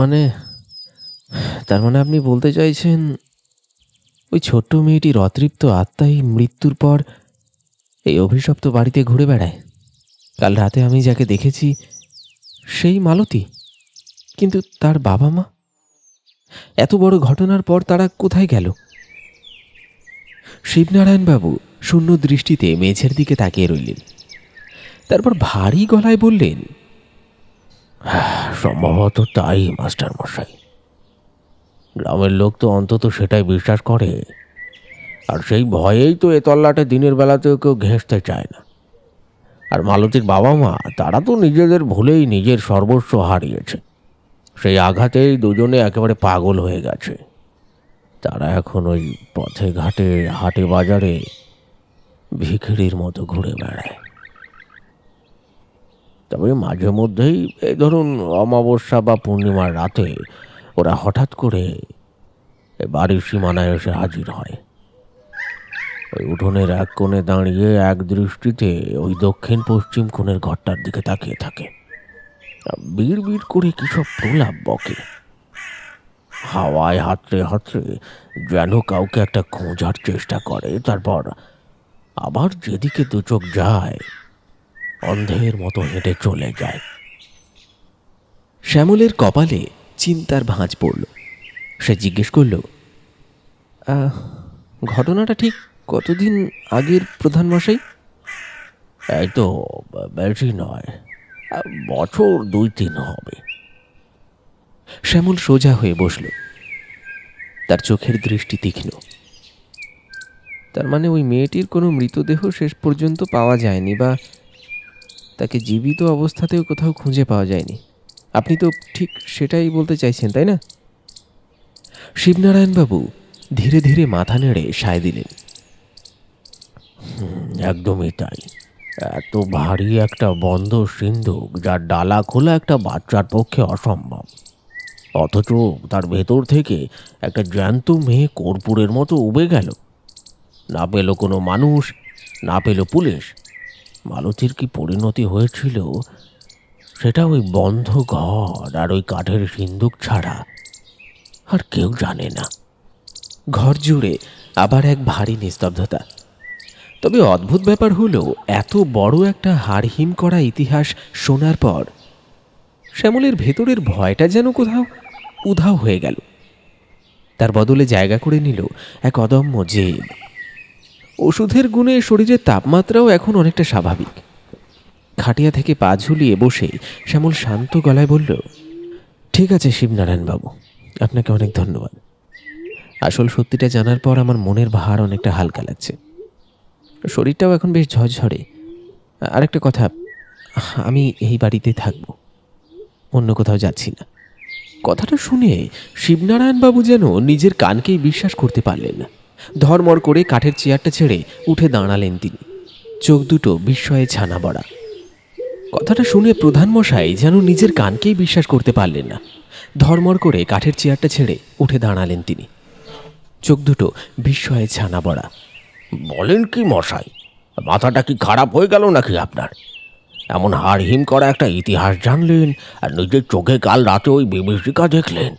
A: মানে আপনি বলতে চাইছেন ওই ছোট্ট মেয়েটির অতৃপ্ত আত্মাই মৃত্যুর পর এই অভিশপ্ত বাড়িতে ঘুরে বেড়ায়? কাল রাতে আমি যাকে দেখেছি সেই মালতী, কিন্তু তার বাবা মা এত বড় ঘটনার পর তারা কোথায় গেল? শিবনারায়ণবাবু শূন্য দৃষ্টিতে মেঝের দিকে তাকিয়ে রইলেন। তারপর ভারী গলায় বললেন,
B: সম্ভবত তাই মাস্টার মশাই। গ্রামের লোক তো অন্তত সেটাই বিশ্বাস করে, আর সেই ভয়েই তো এ তল্লাটে দিনের বেলাতেও কেউ ঘেঁষতে চায় না। আর মালতীর বাবা মা, তারা তো নিজেদের ভুলেই নিজের সর্বস্ব হারিয়েছে। সেই আঘাতেই দুজনে একেবারে পাগল হয়ে গেছে। তারা এখন ওই পথে ঘাটে হাটে বাজারে ভিখিরির মতো ঘুরে বেড়ায়। তবে মাঝে মধ্যেই এই ধরুন অমাবস্যা বা পূর্ণিমার রাতে ওরা হঠাৎ করে এ বাড়ির সীমানায় এসে হাজির হয়। ওই উঠোনের এক কোণে দাঁড়িয়ে এক দৃষ্টিতে ওই দক্ষিণ পশ্চিম কোণের ঘরটার দিকে তাকিয়ে থাকে। বিড় বিড় করে কিসব প্রলাপ বকে। হাওয়ায় হাতড়ে হাতড়ে যেন কাউকে একটা খোঁজার চেষ্টা করে। তারপর আবার যেদিকে দু চোখ যায় অন্ধের মতো হেঁটে চলে যায়।
A: শ্যামলের কপালে চিন্তার ভাঁজ পড়ল। সে জিজ্ঞেস করল, ঘটনাটা ঠিক কতদিন আগের প্রধান মশাই?
B: এই তো বেশি নয়, বছর 2-3 হবে।
A: শ্যামল সোজা হয়ে বসল। তার চোখের দৃষ্টি তীক্ষ্ণ। তার মানে ওই মেয়েটির কোনো মৃতদেহ শেষ পর্যন্ত পাওয়া যায়নি, বা তাকে জীবিত অবস্থাতেও কোথাও খুঁজে পাওয়া যায়নি। আপনি তো ঠিক সেটাই বলতে চাইছেন, তাই না? শিবনারায়ণবাবু ধীরে ধীরে মাথা নেড়ে সায় দিলেন।
B: একদমই তাই। এত ভারী একটা বন্ধ সিন্ধুক, যার ডালা খোলা একটা বাচ্চার পক্ষে অসম্ভব, অথচ তার ভেতর থেকে একটা জ্যান্ত মেয়ে কর্পূরের মতো উবে গেল। না পেল কোনো মানুষ, না পেল পুলিশ। মালতীর কি পরিণতি হয়েছিল সেটা ওই বন্ধ ঘর আর ওই কাঠের সিন্দুক ছাড়া আর কেউ জানে না।
A: ঘর জুড়ে আবার এক ভারী নিস্তব্ধতা। তবে অদ্ভুত ব্যাপার হলো, এত বড় একটা হাড়হিম করা ইতিহাস শোনার পর শ্যামলের ভেতরের ভয়টা যেন কোথাও উধাও হয়ে গেল। তার বদলে জায়গা করে নিল এক অদম্য জেদ। ওষুধের গুণে শরীরের তাপমাত্রাও এখন অনেকটা স্বাভাবিক। খাটিয়া থেকে পা ঝুলিয়ে বসে শ্যামল শান্ত গলায় বলল, ঠিক আছে শিবনারায়ণবাবু, আপনাকে অনেক ধন্যবাদ। আসল সত্যিটা জানার পর আমার মনের ভার অনেকটা হালকা লাগছে। শরীরটাও এখন বেশ ঝরঝরে। আরেকটা কথা, আমি এই বাড়িতে থাকবো, অন্য কোথাও যাচ্ছি না। কথাটা শুনে শিবনারায়ণবাবু যেন নিজের কানকেই বিশ্বাস করতে পারলেন না। ধর্মর করে কাঠের চেয়ারটা ছেড়ে উঠে দাঁড়ালেন তিনি, চোখ দুটো বিস্ময়ে ছানা বড়া। কথাটা শুনে প্রধানমশাই যেন নিজের কানকেই বিশ্বাস করতে পারলেন না। ধর্মর করে কাঠের চেয়ারটা ছেড়ে উঠে দাঁড়ালেন তিনি, চোখ দুটো বিস্ময়ে ছানা বড়া।
B: বলেন কি মশাই, মাথাটা কি খারাপ হয়ে গেল নাকি আপনার? এমন হাড়হিম করা একটা ইতিহাস জানলেন, আর নিজের চোখে কাল রাতে ওই বিভীষিকা দেখলেন,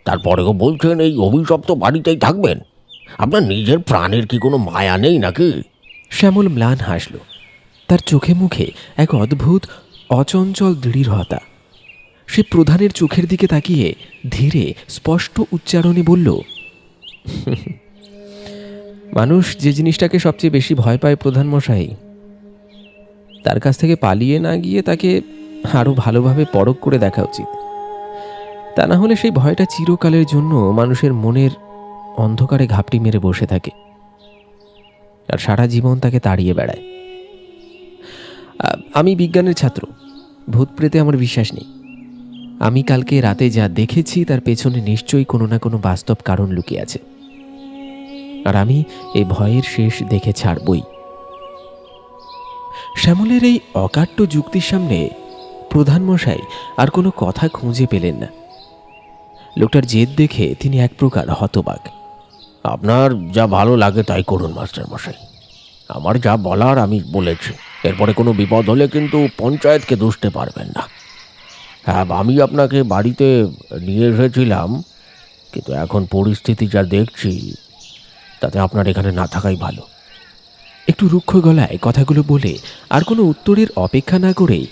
B: তারপরেও বলছেন এই অভিশপ্ত বাড়িতেই থাকবেন? আপনার নিজের প্রাণের কি কোনো মায়া নেই নাকি?
A: শ্যামল ম্লান হাসল। তার চোখে মুখে এক অদ্ভুত অচঞ্চল দৃঢ়তা। সে প্রধানের চোখের দিকে তাকিয়ে ধীরে স্পষ্ট উচ্চারণে বলল, মানুষ যে জিনিসটাকে সবচেয়ে বেশি ভয় পায় প্রধানমশাই, তার কাছ থেকে পালিয়ে না গিয়ে তাকে আরও ভালোভাবে পরখ করে দেখা উচিত। তা না হলে সেই ভয়টা চিরকালের জন্য মানুষের মনের অন্ধকারে ঘাপটি মেরে বসে থাকে, আর সারা জীবন তাকে তাড়িয়ে বেড়ায়। আমি বিজ্ঞানের ছাত্র, ভূত প্রেতে আমার বিশ্বাস নেই। আমি কালকে রাতে যা দেখেছি তার পেছনে নিশ্চয়ই কোনো না কোনো বাস্তব কারণ লুকিয়ে আছে, আর আমি এই ভয়ের শেষ দেখে ছাড়বই। শ্যামলের এই অকাট্য যুক্তির সামনে প্রধানমশাই আর কোনো কথা খুঁজে পেলেন না। লোকটার জেদ দেখে তিনি এক প্রকার হতবাক।
B: আপনার যা ভালো লাগে তাই করুন মাস্টার মশাই। আমার যা বলার আমি বলেছি। এরপরে কোনো বিপদ হলে কিন্তু পঞ্চায়েতকে দুষতে পারবেন না। হ্যাঁ, আমি আপনাকে বাড়িতে নিয়ে এসেছিলাম, কিন্তু এখন পরিস্থিতি যা দেখছি তাতে আপনার এখানে না থাকাই ভালো।
A: একটু রুক্ষ গলায় কথাগুলো বলে আর কোনো উত্তরের অপেক্ষা না করেই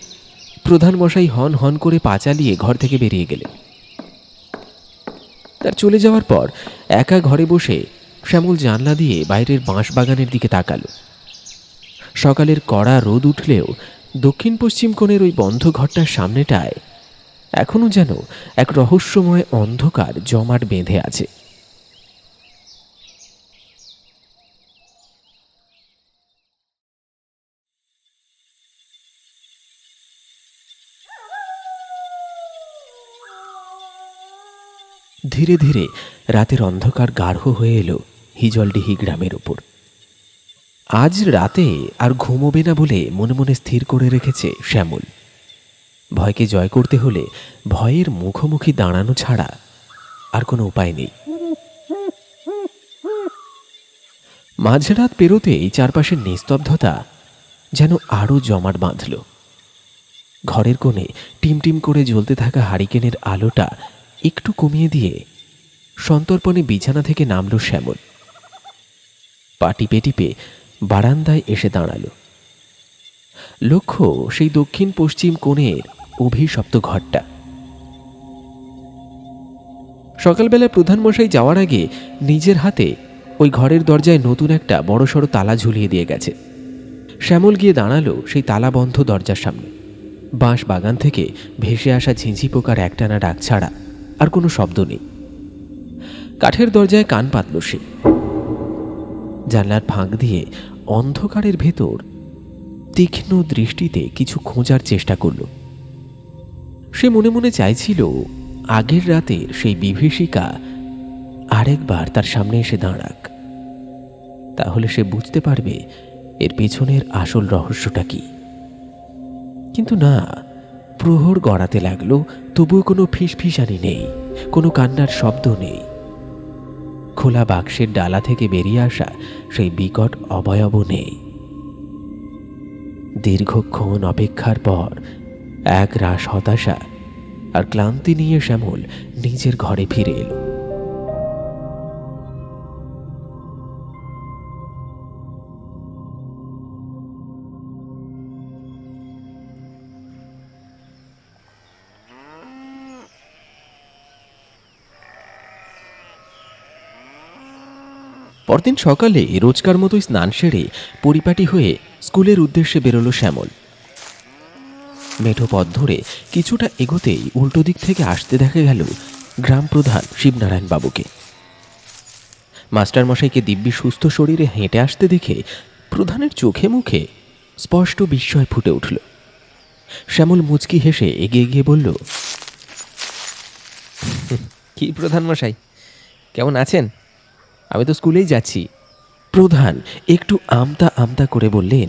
A: প্রধানমশাই হন হন করে পা চালিয়ে ঘর থেকে বেরিয়ে গেলেন। তার চলে যাওয়ার পর একা ঘরে বসে শ্যামল জানলা দিয়ে বাইরের বাঁশ বাগানের দিকে তাকালো। সকালের কড়া রোদ উঠলেও দক্ষিণ পশ্চিম কোণের ওই বন্ধ ঘরটার সামনেটায় এখনো যেন এক রহস্যময় অন্ধকার জমাট বেঁধে আছে। ধীরে ধীরে রাতের অন্ধকার গাঢ় হয়ে এলো হিজলডিহি গ্রামের ওপর। আজ রাতে আর ঘুমোবে না বলে মনে মনে স্থির করে রেখেছে শ্যামল। ভয়কে জয় করতে হলে ভয়ের মুখোমুখি দাঁড়ানো ছাড়া আর কোনো উপায় নেই। মাঝরাত পেরোতেই চারপাশের নিস্তব্ধতা যেন আরও জমাট বাঁধল। ঘরের কোণে টিমটিম করে জ্বলতে থাকা হারিকেনের আলোটা একটু কমিয়ে দিয়ে সন্তর্পণে বিছানা থেকে নামল শ্যামল। পা টিপে টিপে বারান্দায় এসে দাঁড়াল। লক্ষ্য সেই দক্ষিণ পশ্চিম কোণের অভিশপ্ত ঘরটা। সকালবেলা প্রধানমশাই যাওয়ার আগে নিজের হাতে ওই ঘরের দরজায় নতুন একটা বড়সড় তালা ঝুলিয়ে দিয়ে গেছে। শ্যামল গিয়ে দাঁড়ালো সেই তালাবন্ধ দরজার সামনে। বাঁশ বাগান থেকে ভেসে আসা ঝিঁঝি পোকার একটানা ডাক ছাড়া আর কোনো শব্দ নেই। কাঠের দরজায় কান পাতল সে। জানলার ফাঁক দিয়ে অন্ধকারের ভেতর তীক্ষ্ণ দৃষ্টিতে কিছু খোঁজার চেষ্টা করল। সে মনে মনে চাইছিল আগের রাতের সেই বিভীষিকা আরেকবার তার সামনে এসে দাঁড়াক, তাহলে সে বুঝতে পারবে এর পেছনের আসল রহস্যটা কি। কিন্তু না, প্রহর গড়াতে লাগলো, তবুও কোনো ফিসফিসানি নেই, কোনো কান্নার শব্দ নেই। খোলা বাক্সের ডালা থেকে বেরিয়ে আসা সেই বিকট অবয়ব নেই। দীর্ঘক্ষণ অপেক্ষার পর এক রাশ হতাশা আর ক্লান্তি নিয়ে শ্যামল নিজের ঘরে ফিরে এলো। পরদিন সকালে রোজকার মতোই স্নান সেরে পরিপাটি হয়ে স্কুলের উদ্দেশ্যে বেরোলো শ্যামল। মেঠো পথ ধরে কিছুটা এগোতেই উল্টো দিক থেকে আসতে দেখা গেল গ্রাম প্রধান শিবনারায়ণ বাবুকে। মাস্টারমশাইকে দিব্যি সুস্থ শরীরে হেঁটে আসতে দেখে প্রধানের চোখে মুখে স্পষ্ট বিস্ময় ফুটে উঠল। শ্যামল মুচকি হেসে এগিয়ে গিয়ে বলল, কি প্রধানমশাই, কেমন আছেন? আমি তো স্কুলেই যাচ্ছি। প্রধান একটু আমতা আমতা করে বললেন,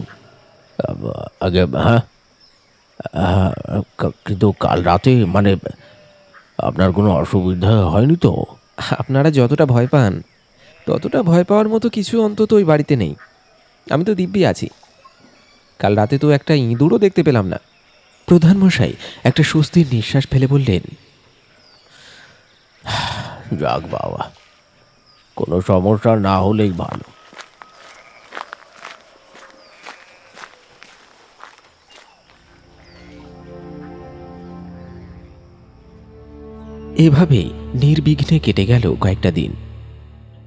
B: আগে হ্যাঁ, কিন্তু কাল রাতে মানে আপনার কোনো অসুবিধা হয়নি তো?
A: আপনারা যতটা ভয় পান ততটা ভয় পাওয়ার মতো কিছু অন্তত ওই বাড়িতে নেই। আমি তো দিব্যি আছি। কাল রাতে তো একটা ইঁদুরও দেখতে পেলাম না। প্রধানমশাই একটা স্বস্তির নিঃশ্বাস ফেলে বললেন,
B: যাক বাবা, কোনো সমস্যা না হলেই ভালো।
A: এভাবেই নির্বিঘ্নে কেটে গেল কয়েকটা দিন।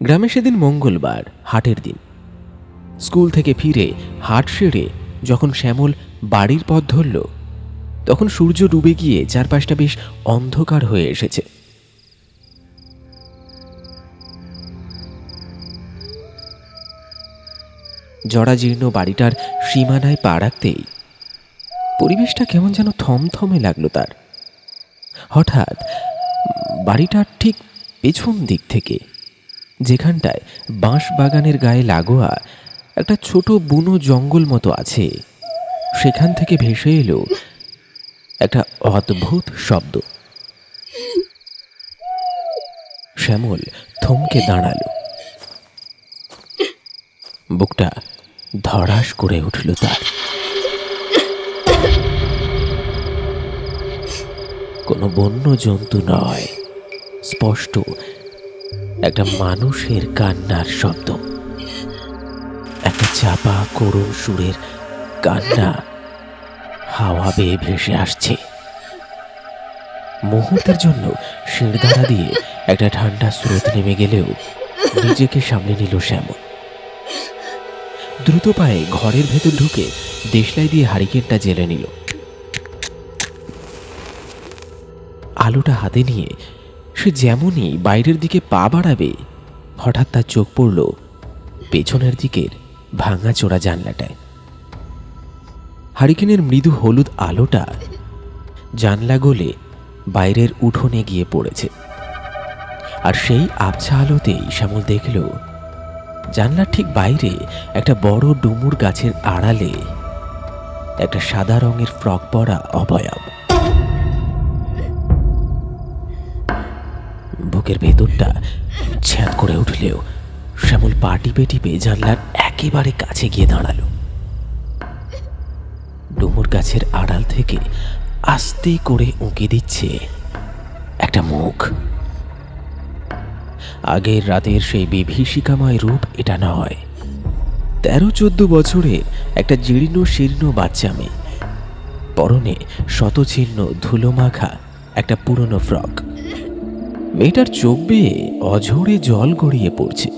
A: গ্রামে সেদিন মঙ্গলবার, হাটের দিন। স্কুল থেকে ফিরে হাট সেরে যখন শ্যামল বাড়ির পথ ধরল, তখন সূর্য ডুবে গিয়ে চারপাশটা বেশ অন্ধকার হয়ে এসেছে। জরাজীর্ণ বাড়িটার সীমানায় পা রাখতেই পরিবেশটা কেমন যেন থমথমে লাগলো তার। হঠাৎ বাড়িটার ঠিক পেছন দিক থেকে, যেখানটায় বাঁশ বাগানের গায়ে লাগোয়া একটা ছোট বুনো জঙ্গল মতো আছে, সেখান থেকে ভেসে এলো একটা অদ্ভুত শব্দ। শ্যামল থমকে দাঁড়ালো। বুকটা ধড়াস করে উঠল তার। কোনো বন্য জন্তু নয়, স্পষ্ট একটা মানুষের কান্নার শব্দ। একটা চাপা করুণ সুরের কান্না হাওয়া বেয়ে ভেসে আসছে। মুহূর্তের জন্য শিরদাঁড়া দিয়ে একটা ঠান্ডা স্রোত নেমে গেলেও নিজেকে সামলে নিল শ্যামল। দ্রুত পায়ে ঘরের ভেতর ঢুকে দেশলাই দিয়ে হারিকেনটা জ্বেলে নিল। আলোটা হাতে নিয়ে সে যেমনই বাইরের দিকে পা বাড়াবে, হঠাৎ তার চোখ পড়ল পেছনের দিকের ভাঙাচোরা জানলাটায়। হারিকেনের মৃদু হলুদ আলোটা জানলা গলে বাইরের উঠোনে গিয়ে পড়েছে। আর সেই আবছা আলোতেই শ্যামল দেখল জানলার ঠিক বাইরে একটা বড় ডুমুর গাছের আড়ালে একটা সাদা রঙের ফ্রক পরা অবয়ব। বুকের ভেতরটা ছ্যাঁত করে উঠলেও শ্যামল পা টিপে টিপে জানলার একেবারে কাছে গিয়ে দাঁড়ালো। ডুমুর গাছের আড়াল থেকে আস্তে করে উঁকি দিচ্ছে একটা মুখ। আগের রাতের সেই বিভীষিকাময় রূপ এটা নয়। 13-14 বছরের একটা জীর্ণ শীর্ণ বাচ্চা মেয়ে, পরনে শতচিহ্ন ধুলো মাখা একটা পুরনো ফ্রক। মেয়েটার চোখ বেয়ে অঝরে জল গড়িয়ে পড়ছে।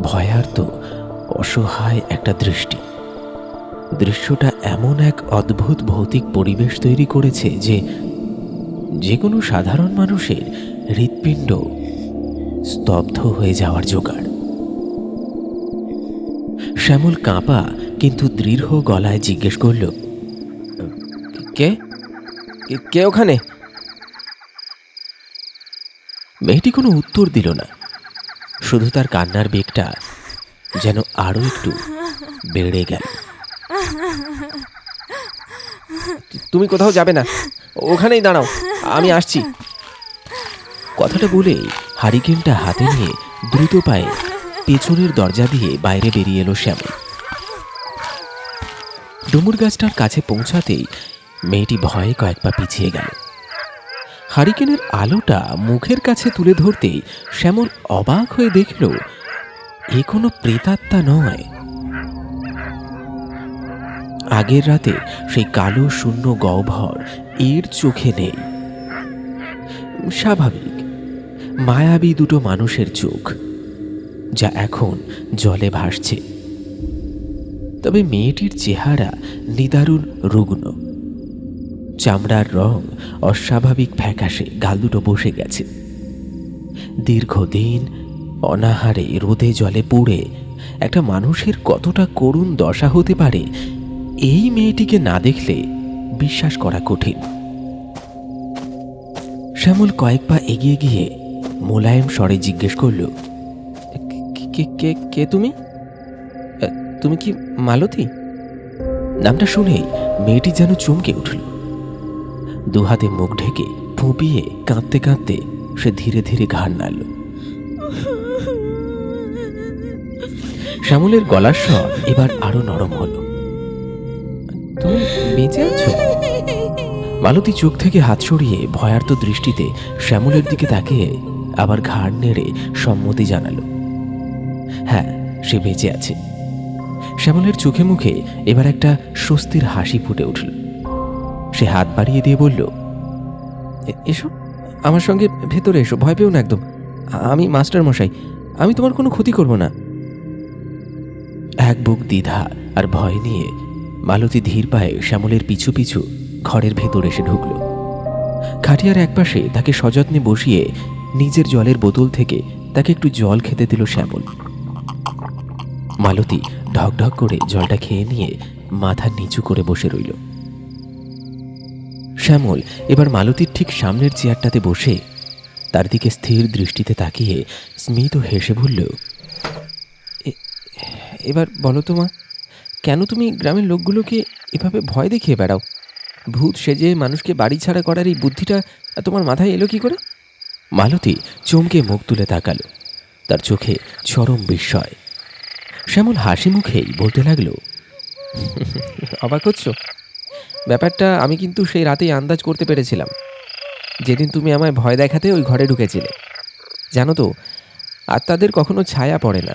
A: ভয়ার্ত অসহায় একটা দৃষ্টি। দৃশ্যটা এমন এক অদ্ভুত ভৌতিক পরিবেশ তৈরি করেছে যে কোনো সাধারণ মানুষের হৃৎপিণ্ড স্তব্ধ হয়ে যাওয়ার জোগাড়। শ্যামল কাঁপা কিন্তু দৃঢ় গলায় জিজ্ঞেস করল,
G: কে কে ওখানে?
A: মেয়েটি কোনো উত্তর দিল না, শুধু তার কান্নার বেগটা যেন আরো একটু বেড়ে গেল।
G: তুমি কোথাও যাবে না, ওখানেই দাঁড়াও, আমি আসছি।
A: কথাটা বলেই হারিকেনটা হাতে নিয়ে দ্রুত পায়ে পেছনের দরজা দিয়ে বাইরে বেরিয়ে এলো শ্যামল। ডুমুর গাছটার কাছে পৌঁছাতেই মেয়েটি ভয়ে কয়েক পা পিছিয়ে গেল। হারিকেনের আলোটা মুখের কাছে তুলে ধরতেই শ্যামল অবাক হয়ে দেখল এ কোনো প্রেতাত্মা নয়। আগের রাতে সেই কালো শূন্য গহ্বর এর চোখে নেই। স্বাভাবিক মায়াবী দুটো মানুষের চোখ, যা এখন জলে ভাসছে। তবে মেয়েটির চেহারা নিদারুণ রুগ্ন। চামড়ার রং অস্বাভাবিক ফ্যাকাশে, গাল দুটো বসে গেছে। দীর্ঘদিন অনাহারে রোদে জলে পুড়ে একটা মানুষের কতটা করুণ দশা হতে পারে এই মেয়েটিকে না দেখলে বিশ্বাস করা কঠিন। শ্যামল কয়েক পা এগিয়ে গিয়ে মোলায়েম স্বরে জিজ্ঞেস করল,
G: কে কে কে তুমি? তুমি কি মালতী?
A: নামটা শুনেই মেয়েটি যেন চমকে উঠল। দুহাতে মুখ ঢেকে ফুঁপিয়ে কাঁদতে কাঁদতে সে ধীরে ধীরে ঘাড় নাড়ল। শ্যামলের গলার স্বর এবার আরো নরম হলো।
G: তুমি বেঁচে আছো?
A: মালতী চোখ থেকে হাত সরিয়ে ভয়ার্ত দৃষ্টিতে শ্যামলের দিকে তাকিয়ে আবার ঘাড় নেড়ে সম্মতি জানালো। হ্যাঁ, সে বেঁচে আছে। শ্যামলের চোখে মুখে এবার একটা স্বস্তির হাসি ফুটে উঠল। সে হাত বাড়িয়ে দিয়ে বলল,
G: এসো আমার সঙ্গে ভেতরে এসো, ভয় পেও না একদম। আমি মাস্টার মশাই, আমি তোমার কোনো ক্ষতি করব না।
A: এক বুক দ্বিধা আর ভয় নিয়ে মালতী ধীর পায়ে শ্যামলের পিছু পিছু ঘরের ভেতর এসে ঢুকল। খাটিয়ার একপাশে তাকে সযত্নে বসিয়ে নিজের জলের বোতল থেকে তাকে একটু জল খেতে দিল শ্যামল। মালতী ঢকঢক করে জলটা খেয়ে নিয়ে মাথা নিচু করে বসে রইল। শ্যামল এবার মালতীর ঠিক সামনের চেয়ারটাতে বসে তার দিকে স্থির দৃষ্টিতে তাকিয়ে স্মিত হেসে বলল,
G: এবার বলো তো মা, কেন তুমি গ্রামের লোকগুলোকে এভাবে ভয় দেখিয়ে বেড়াও? ভূত সেজে মানুষকে বাড়ি ছাড়া করার এই বুদ্ধিটা তোমার মাথায় এলো কি করে?
A: মালতী চমকে মুখ তুলে তাকালো। তার চোখে চরম বিস্ময়। শ্যামল হাসি মুখেই বলতে লাগলো,
G: অবাক হচ্ছ? ব্যাপারটা আমি কিন্তু সেই রাতেই আন্দাজ করতে পেরেছিলাম, যেদিন তুমি আমায় ভয় দেখাতে ওই ঘরে ঢুকেছিলে। জানো তো, আত্মাদের কখনো ছায়া পড়ে না,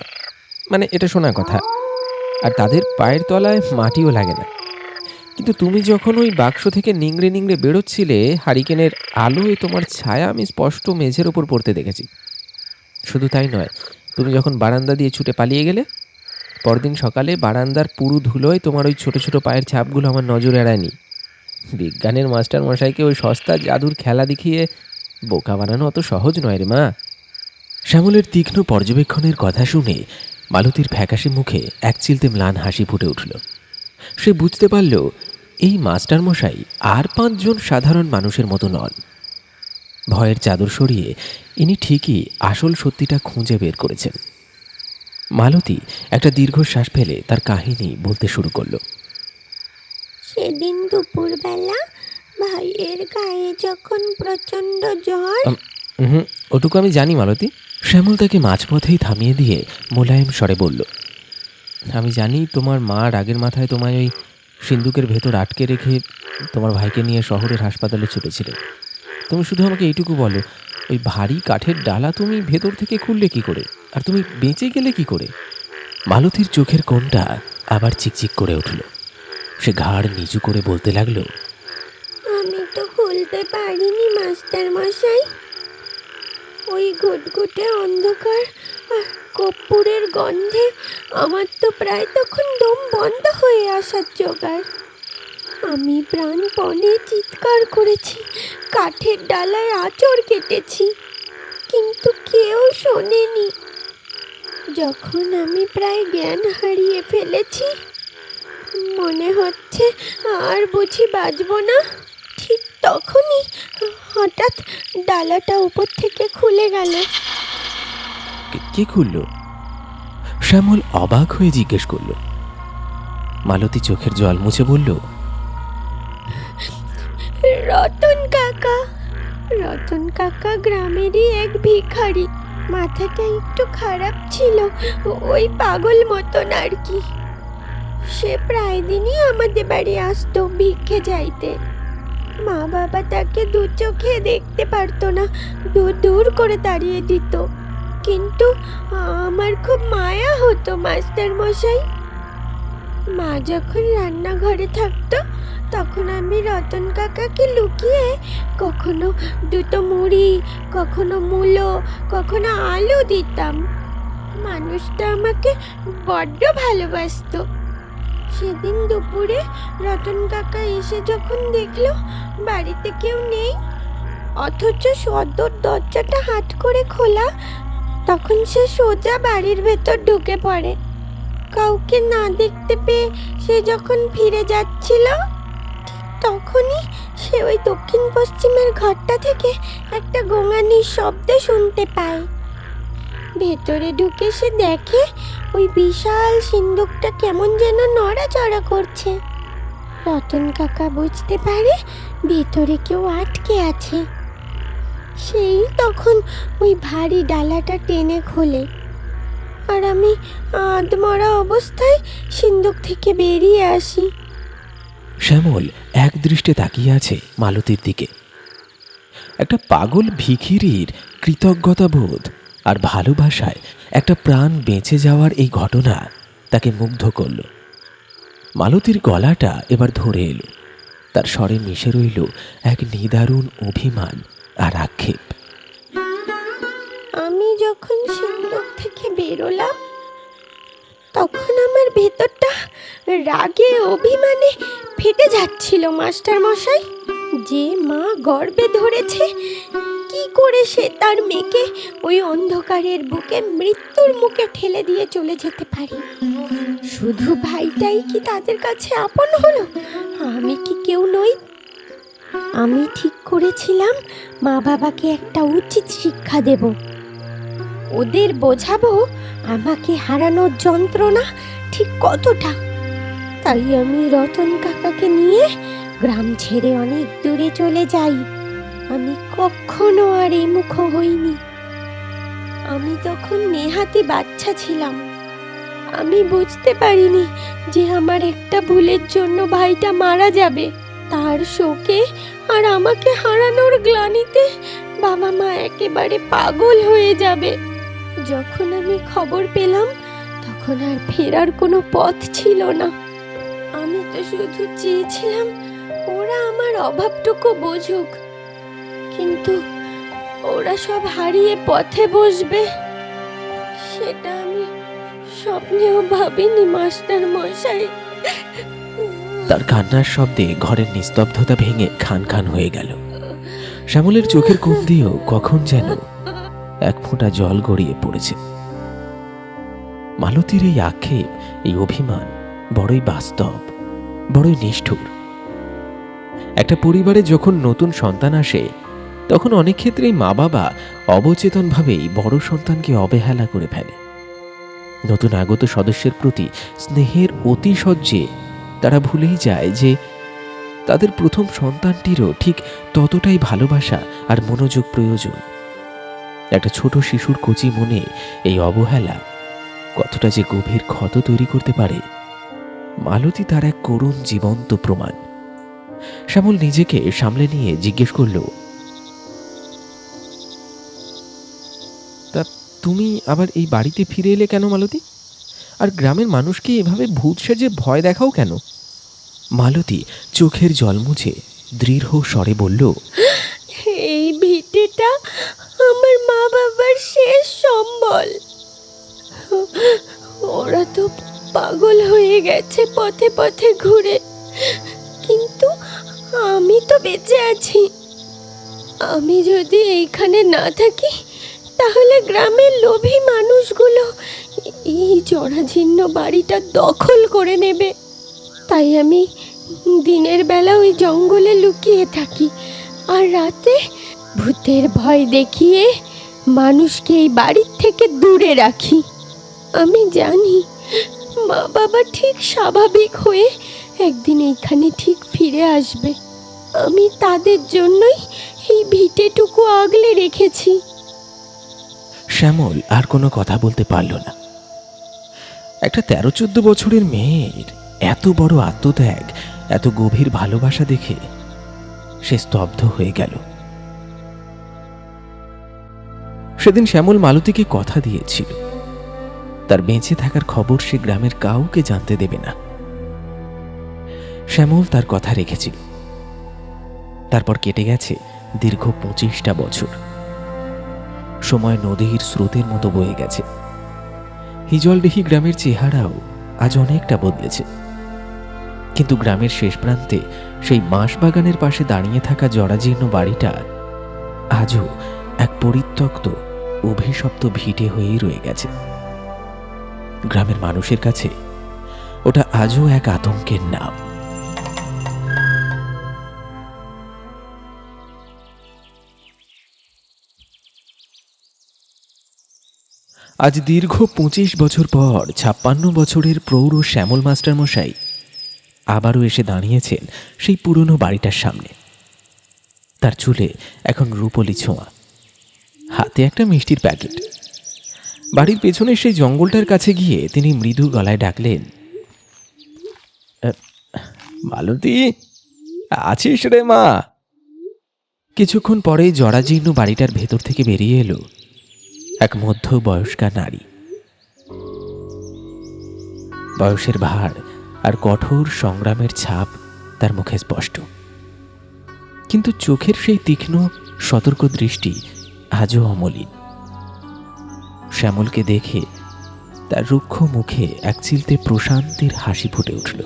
G: মানে এটা শোনা কথা। আর তাদের পায়ের তলায় মাটিও লাগে না। কিন্তু তুমি যখন ওই বাক্স থেকে নিংড়ে নিংড়ে বেরোচ্ছিলে, হারিকেনের আলোয় তোমার ছায়া আমি স্পষ্ট মেঝের ওপর পড়তে দেখেছি। শুধু তাই নয়, তুমি যখন বারান্দা দিয়ে ছুটে পালিয়ে গেলে, পরদিন সকালে বারান্দার পুরু ধুলোয় তোমার ওই ছোট ছোট পায়ের ছাপগুলো আমার নজর এড়ায়নি। বিজ্ঞানের মাস্টার মশাইকে ওই সস্তা জাদুর খেলা দেখিয়ে বোকা বানানো অত সহজ নয় রে মা।
A: শ্যামলের তীক্ষ্ণ পর্যবেক্ষণের কথা শুনে মালতীর ফ্যাকাশে মুখে এক চিলতে ম্লান হাসি ফুটে উঠল। সে বুঝতে পারল এই মাস্টার মশাই আর 5 জন সাধারণ মানুষের মতো নন। ভয়ের চাদর সরিয়ে ইনি ঠিকই আসল সত্যিটা খুঁজে বের করেছেন। মালতী একটা দীর্ঘশ্বাস ফেলে তার কাহিনী বলতে শুরু করলো।
D: সেদিন দুপুরবেলা ভাইয়ের গায়ে যখন প্রচন্ড জ্বর,
A: ওটুকু আমি জানি মালতী। শ্যামল তাকে মাঝপথেই থামিয়ে দিয়ে মোলায়েম স্বরে বলল, আমি জানি তোমার মা রাগের মাথায় তোমায় ওই সিন্দুকের ভেতর আটকে রেখে তোমার ভাইকে নিয়ে শহরের হাসপাতালে ছুটেছিলেন। তুমি শুধু আমাকে এইটুকু বলো, ওই ভারী কাঠের ডালা তুমি ভেতর থেকে খুললে কি করে, আর তুমি বেঁচে গেলে কি করে? মালতীর চোখের কোণটা আবার চিকচিক করে উঠল। সে ঘাড় নিচু করে বলতে লাগলো,
D: আমি তো খুলতে পারিনি মাস্টার মশাই। ওই ঘুটঘুটে অন্ধকার আর কর্পূরের গন্ধে আমার তো প্রায় তখন দম বন্ধ হয়ে আসার জোগাড়। আমি প্রাণপণে চিৎকার করেছি, কাঠের ডালায় আঁচড় কেটেছি, কিন্তু কেউ শোনেনি। যখন আমি প্রায় জ্ঞান হারিয়ে ফেলেছি, মনে হচ্ছে আর বুঝি বাঁচব না, ঠিক তখনই হঠাৎ ডালাটা উপর থেকে খুলে গেল।
A: কে খুলল? শ্যামল অবাক হয়ে জিজ্ঞেস করল। মালতী চোখের জল মুছে বলল,
D: রতন কাকা। রতন কাকা গ্রামেরই এক ভিখারি, মাথাটা একটু খারাপ ছিল, ওই পাগল মতন আর কি। সে প্রায় দিনই আমাদের বাড়ি আসতো ভিক্ষে চাইতে। মা বাবা তাকে দু চোখে দেখতে পারতো না, দূর দূর করে তাড়িয়ে দিত। কিন্তু আমার খুব মায়া হতো মাস্টার মশাই। মা যখন রান্নাঘরে থাকতো, তখন আমি রতন কাকাকে লুকিয়ে কখনো দুটো মুড়ি, কখনো মূলো, কখনো আলু দিতাম। মানুষটা আমাকে বড্ড ভালোবাসতো। সেদিন দুপুরে রতন কাকা এসে যখন দেখলো বাড়িতে কেউ নেই, অথচ সদর দরজাটা হাট করে খোলা, তখন সে সোজা বাড়ির ভেতর ঢুকে পড়ে। কাউকে না দেখতে পেয়ে সে যখন ফিরে যাচ্ছিল, ঠিক তখনই সে ওই দক্ষিণ পশ্চিমের ঘরটা থেকে একটা গোঙানির শব্দ শুনতে পায়। ভেতরে ঢুকে সে দেখে ওই বিশাল সিন্দুকটা কেমন যেন নড়াচড়া করছে। রতন কাকা বুঝতে পারে ভেতরে কেউ আটকে আছে। সেই তখন ওই ভারী ডালাটা টেনে খোলে, আর আমি আধমরা অবস্থায় সিন্দুক থেকে বেরিয়ে আসি।
A: শ্যামল এক দৃষ্টে তাকিয়ে আছে মালতীর দিকে। একটা পাগল ভিখিরির কৃতজ্ঞতাবোধ আর ভালোবাসায় একটা প্রাণ বেঁচে যাওয়ার এই ঘটনা তাকে মুগ্ধ করল। মালতীর গলাটা এবার ধরে এলো, তার স্বরে মিশে রইল এক নিদারুণ অভিমান আর আক্ষেপ।
D: আমি যখন সিন্দুক থেকে বেরোলাম, তখন আমার ভেতরটা রাগে অভিমানে ফেটে যাচ্ছিল মাস্টার মশাই। যে মা গর্ভে ধরেছে, কি করে সে তার মেয়েকে ওই অন্ধকারের বুকে মৃত্যুর মুখে ঠেলে দিয়ে চলে যেতে পারে? শুধু ভাইটাই কি তাদের কাছে আপন হলো? আমি কি কেউ নই? আমি ঠিক করেছিলাম মা বাবাকে একটা উচিত শিক্ষা দেব। ওদের বোঝাবো আমাকে হারানোর যন্ত্রণা ঠিক কতটা। তাই আমি রতন কাকাকে নিয়ে গ্রাম ছেড়ে অনেক দূরে চলে যাই। আমি কখনো আর এই মুখ হইনি। আমি তখন নেহাতি বাচ্চা ছিলাম। আমি বুঝতে পারিনি যে আমার একটা ভুলের জন্য ভাইটা মারা যাবে। তার শোকে আর আমাকে হারানোর গ্লানিতে বাবা মা একেবারে পাগল হয়ে যাবে। যখন আমি খবর পেলাম, তখন আর ফেরার কোনো পথ ছিল না। আমি তো শুধু চেয়েছিলাম ওরা আমার অভাবটুকু বুঝুক, কিন্তু ওরা সব হারিয়ে পথে বসবে, সেটা আমি স্বপ্নেও ভাবিনি মাস্টার মশাই।
A: তার কান্নার শব্দে ঘরের নিস্তব্ধতা ভেঙে খান খান হয়ে গেল। শ্যামলের চোখের কোণ দিয়েও কখন যেন এক ফোঁটা জল গড়িয়ে পড়েছে। মালতীর এই আক্ষেপ, এই অভিমান বড়ই বাস্তব, বড়ই নিষ্ঠুর। একটা পরিবারে যখন নতুন সন্তান আসে, তখন অনেক ক্ষেত্রেই মা বাবা অবচেতনভাবেই বড় সন্তানকে অবহেলা করে ফেলে। নতুন আগত সদস্যের প্রতি স্নেহের অতিশয্যে তারা ভুলেই যায় যে তাদের প্রথম সন্তানটিরও ঠিক ততটাই ভালোবাসা আর মনোযোগ প্রয়োজন। একটা ছোট শিশুর কচি মনে এই অবহেলা কতটা যে গভীর ক্ষত তৈরি করতে পারে, মালতী তার এক করুণ জীবন্ত প্রমাণ। শ্যামল নিজেকে সামলে নিয়ে জিজ্ঞেস করল, তা তুমি আবার এই বাড়িতে ফিরে এলে কেন মালতী? আর গ্রামের মানুষকে এভাবে ভূত সেজে ভয় দেখাও কেন? মালতী চোখের জল মুছে দৃঢ় স্বরে বলল,
D: এই ভিটেটা আমার মা বাবার শেষ সম্বল। ওরা তো পাগল হয়ে গেছে পথে পথে ঘুরে, কিন্তু আমি তো বেঁচে আছি। আমি যদি এইখানে না থাকি তাহলে গ্রামের লোভী মানুষগুলো এই জরাজীর্ণ বাড়িটা দখল করে নেবে। তাই আমি দিনের বেলা ওই জঙ্গলে লুকিয়ে থাকি, আর রাতে ভূতের ভয় দেখিয়ে মানুষকে এই বাড়ির থেকে দূরে রাখি। আমি জানি মা বাবা ঠিক স্বাভাবিক হয়ে একদিন এইখানে ঠিক ফিরে আসবে। আমি তাদের জন্যই এই ভিটেটুকু আগলে রেখেছি।
A: শ্যামল আর কোনো কথা বলতে পারল না। একটা 13-14 বছরের মেয়ের এত বড় আত্মত্যাগ, এত গভীর ভালোবাসা দেখে সে স্তব্ধ হয়ে গেল। সেদিন শ্যামল মালতীকে কথা দিয়েছিল তার বেঁচে থাকার খবর সে গ্রামের কাউকে জানতে দেবে না। শ্যামল তার কথা রেখেছিল। তারপর কেটে গেছে দীর্ঘ 25টা বছর। সময় নদীর স্রোতের মতো বয়ে গেছে। হিজলডিহি গ্রামের চেহারাও আজ অনেকটা বদলেছে, কিন্তু গ্রামের শেষ প্রান্তে সেই বাঁশবাগানের পাশে দাঁড়িয়ে থাকা জরাজীর্ণ বাড়িটা আজও এক পরিত্যক্ত অভিশপ্ত ভিটে হয়েই রয়ে গেছে। গ্রামের মানুষের কাছে ওটা আজও এক আতঙ্কের নাম। আজ দীর্ঘ 25 বছর পর 56 বছরের প্রৌঢ় শ্যামল মাস্টার মশাই আবারও এসে দাঁড়িয়েছেন সেই পুরনো বাড়িটার সামনে। তার চুলে এখন রূপলি ছোঁয়া, হাতে একটা মিষ্টির প্যাকেট। বাড়ির পেছনে সেই জঙ্গলটার কাছে গিয়ে তিনি মৃদু গলায় ডাকলেন, মালতী, আছিস রে মা? কিছুক্ষণ পরেই জরাজীর্ণ বাড়িটার ভেতর থেকে বেরিয়ে এলো এক মধ্যবয়স্কা নারী। বয়সের ভার আর কঠোর সংগ্রামের ছাপ তার মুখে স্পষ্ট, কিন্তু চোখের সেই তীক্ষ্ণ সতর্ক দৃষ্টি আজও অমলিন। শ্যামলকে দেখে তার রুক্ষ মুখে এক চিলতে প্রশান্তির হাসি ফুটে উঠল।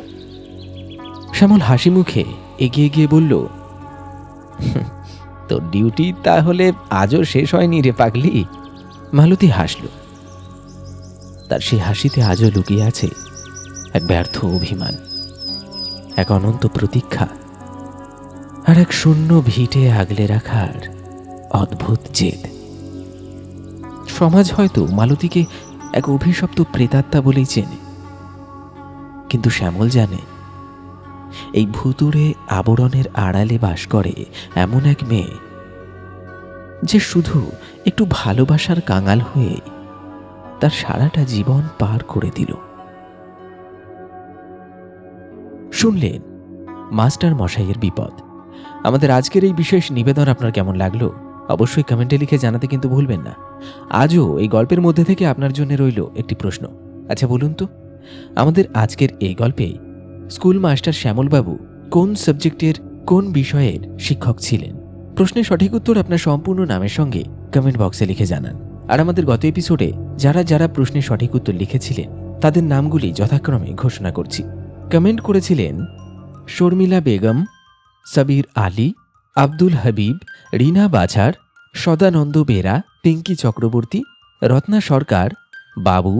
A: শ্যামল হাসি মুখে এগিয়ে গিয়ে বলল, তোর ডিউটি তাহলে আজও শেষ হয়নি রে পাগলি। মালতী হাসল। তার সেই হাসিতে আজও লুকিয়ে আছে এক ব্যর্থ অভিমান, এক অনন্ত প্রতীক্ষা, আর এক শূন্য ভিটে আগলে রাখার অদ্ভুত জেদ। সমাজ হয়তো মালতীকে এক অভিশপ্ত প্রেতাত্মা বলেই চেনে, কিন্তু শ্যামল জানে এই ভুতুড়ে আবরণের আড়ালে বাস করে এমন এক মেয়ে যে শুধু একটু ভালোবাসার কাঙাল হয়ে তার সারাটা জীবন পার করে দিল। শুনলেন মাস্টার মশাইয়ের বিপদ। আমাদের আজকের এই বিশেষ নিবেদন আপনার কেমন লাগলো অবশ্যই কমেন্টে লিখে জানাতে কিন্তু ভুলবেন না। আজও এই গল্পের মধ্যে থেকে আপনার জন্য রইল একটি প্রশ্ন। আচ্ছা বলুন তো, আমাদের আজকের এই গল্পে স্কুল মাস্টার শ্যামলবাবু কোন সাবজেক্টের কোন বিষয়ের শিক্ষক ছিলেন? প্রশ্নের সঠিক উত্তর আপনার সম্পূর্ণ নামের সঙ্গে কমেন্ট বক্সে লিখে জানান। আর আমাদের গত এপিসোডে যারা যারা প্রশ্নের সঠিক উত্তর লিখেছিলেন তাদের নামগুলি যথাক্রমে ঘোষণা করছি। কমেন্ট করেছিলেন শর্মিলা বেগম, সাবির আলী, আব্দুল হাবিব, রিনা বাছার, সদানন্দ বেরা, পিঙ্কি চক্রবর্তী, রত্না সরকার, বাবু,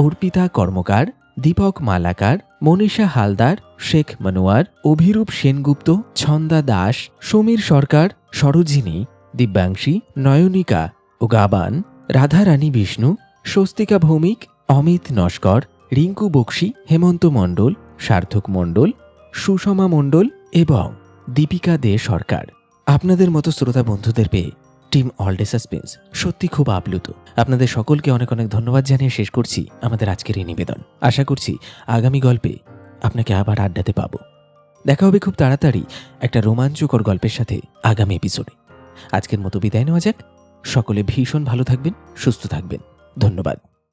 A: অর্পিতা কর্মকার, দীপক মালাকার, মনীষা হালদার, শেখ মনোয়ার, অভিরূপ সেনগুপ্ত, ছন্দা দাস, সমীর সরকার, সরোজিনী, দিব্যাংশী, নয়নিকা ও গাবান, রাধারানী বিষ্ণু, স্বস্তিকা ভৌমিক, অমিত নস্কর, রিঙ্কু বক্সি, হেমন্ত মণ্ডল, সার্থক মণ্ডল, সুষমা মণ্ডল এবং দীপিকা দে সরকার। আপনাদের মতো শ্রোতা বন্ধুদের পেয়ে টিম অল ডে সাসপেন্স সত্যি খুব আপ্লুত। আপনাদের সকলকে অনেক অনেক ধন্যবাদ জানিয়ে শেষ করছি আমাদের আজকের এই নিবেদন। আশা করছি আগামী গল্পে আপনাকে আবার আড্ডাতে পাবো। দেখা হবে খুব তাড়াতাড়ি একটা রোমাঞ্চকর গল্পের সাথে আগামী এপিসোডে। আজকের মতো বিদায় নেওয়া যাক। সকলে ভীষণ ভালো থাকবেন, সুস্থ থাকবেন। ধন্যবাদ।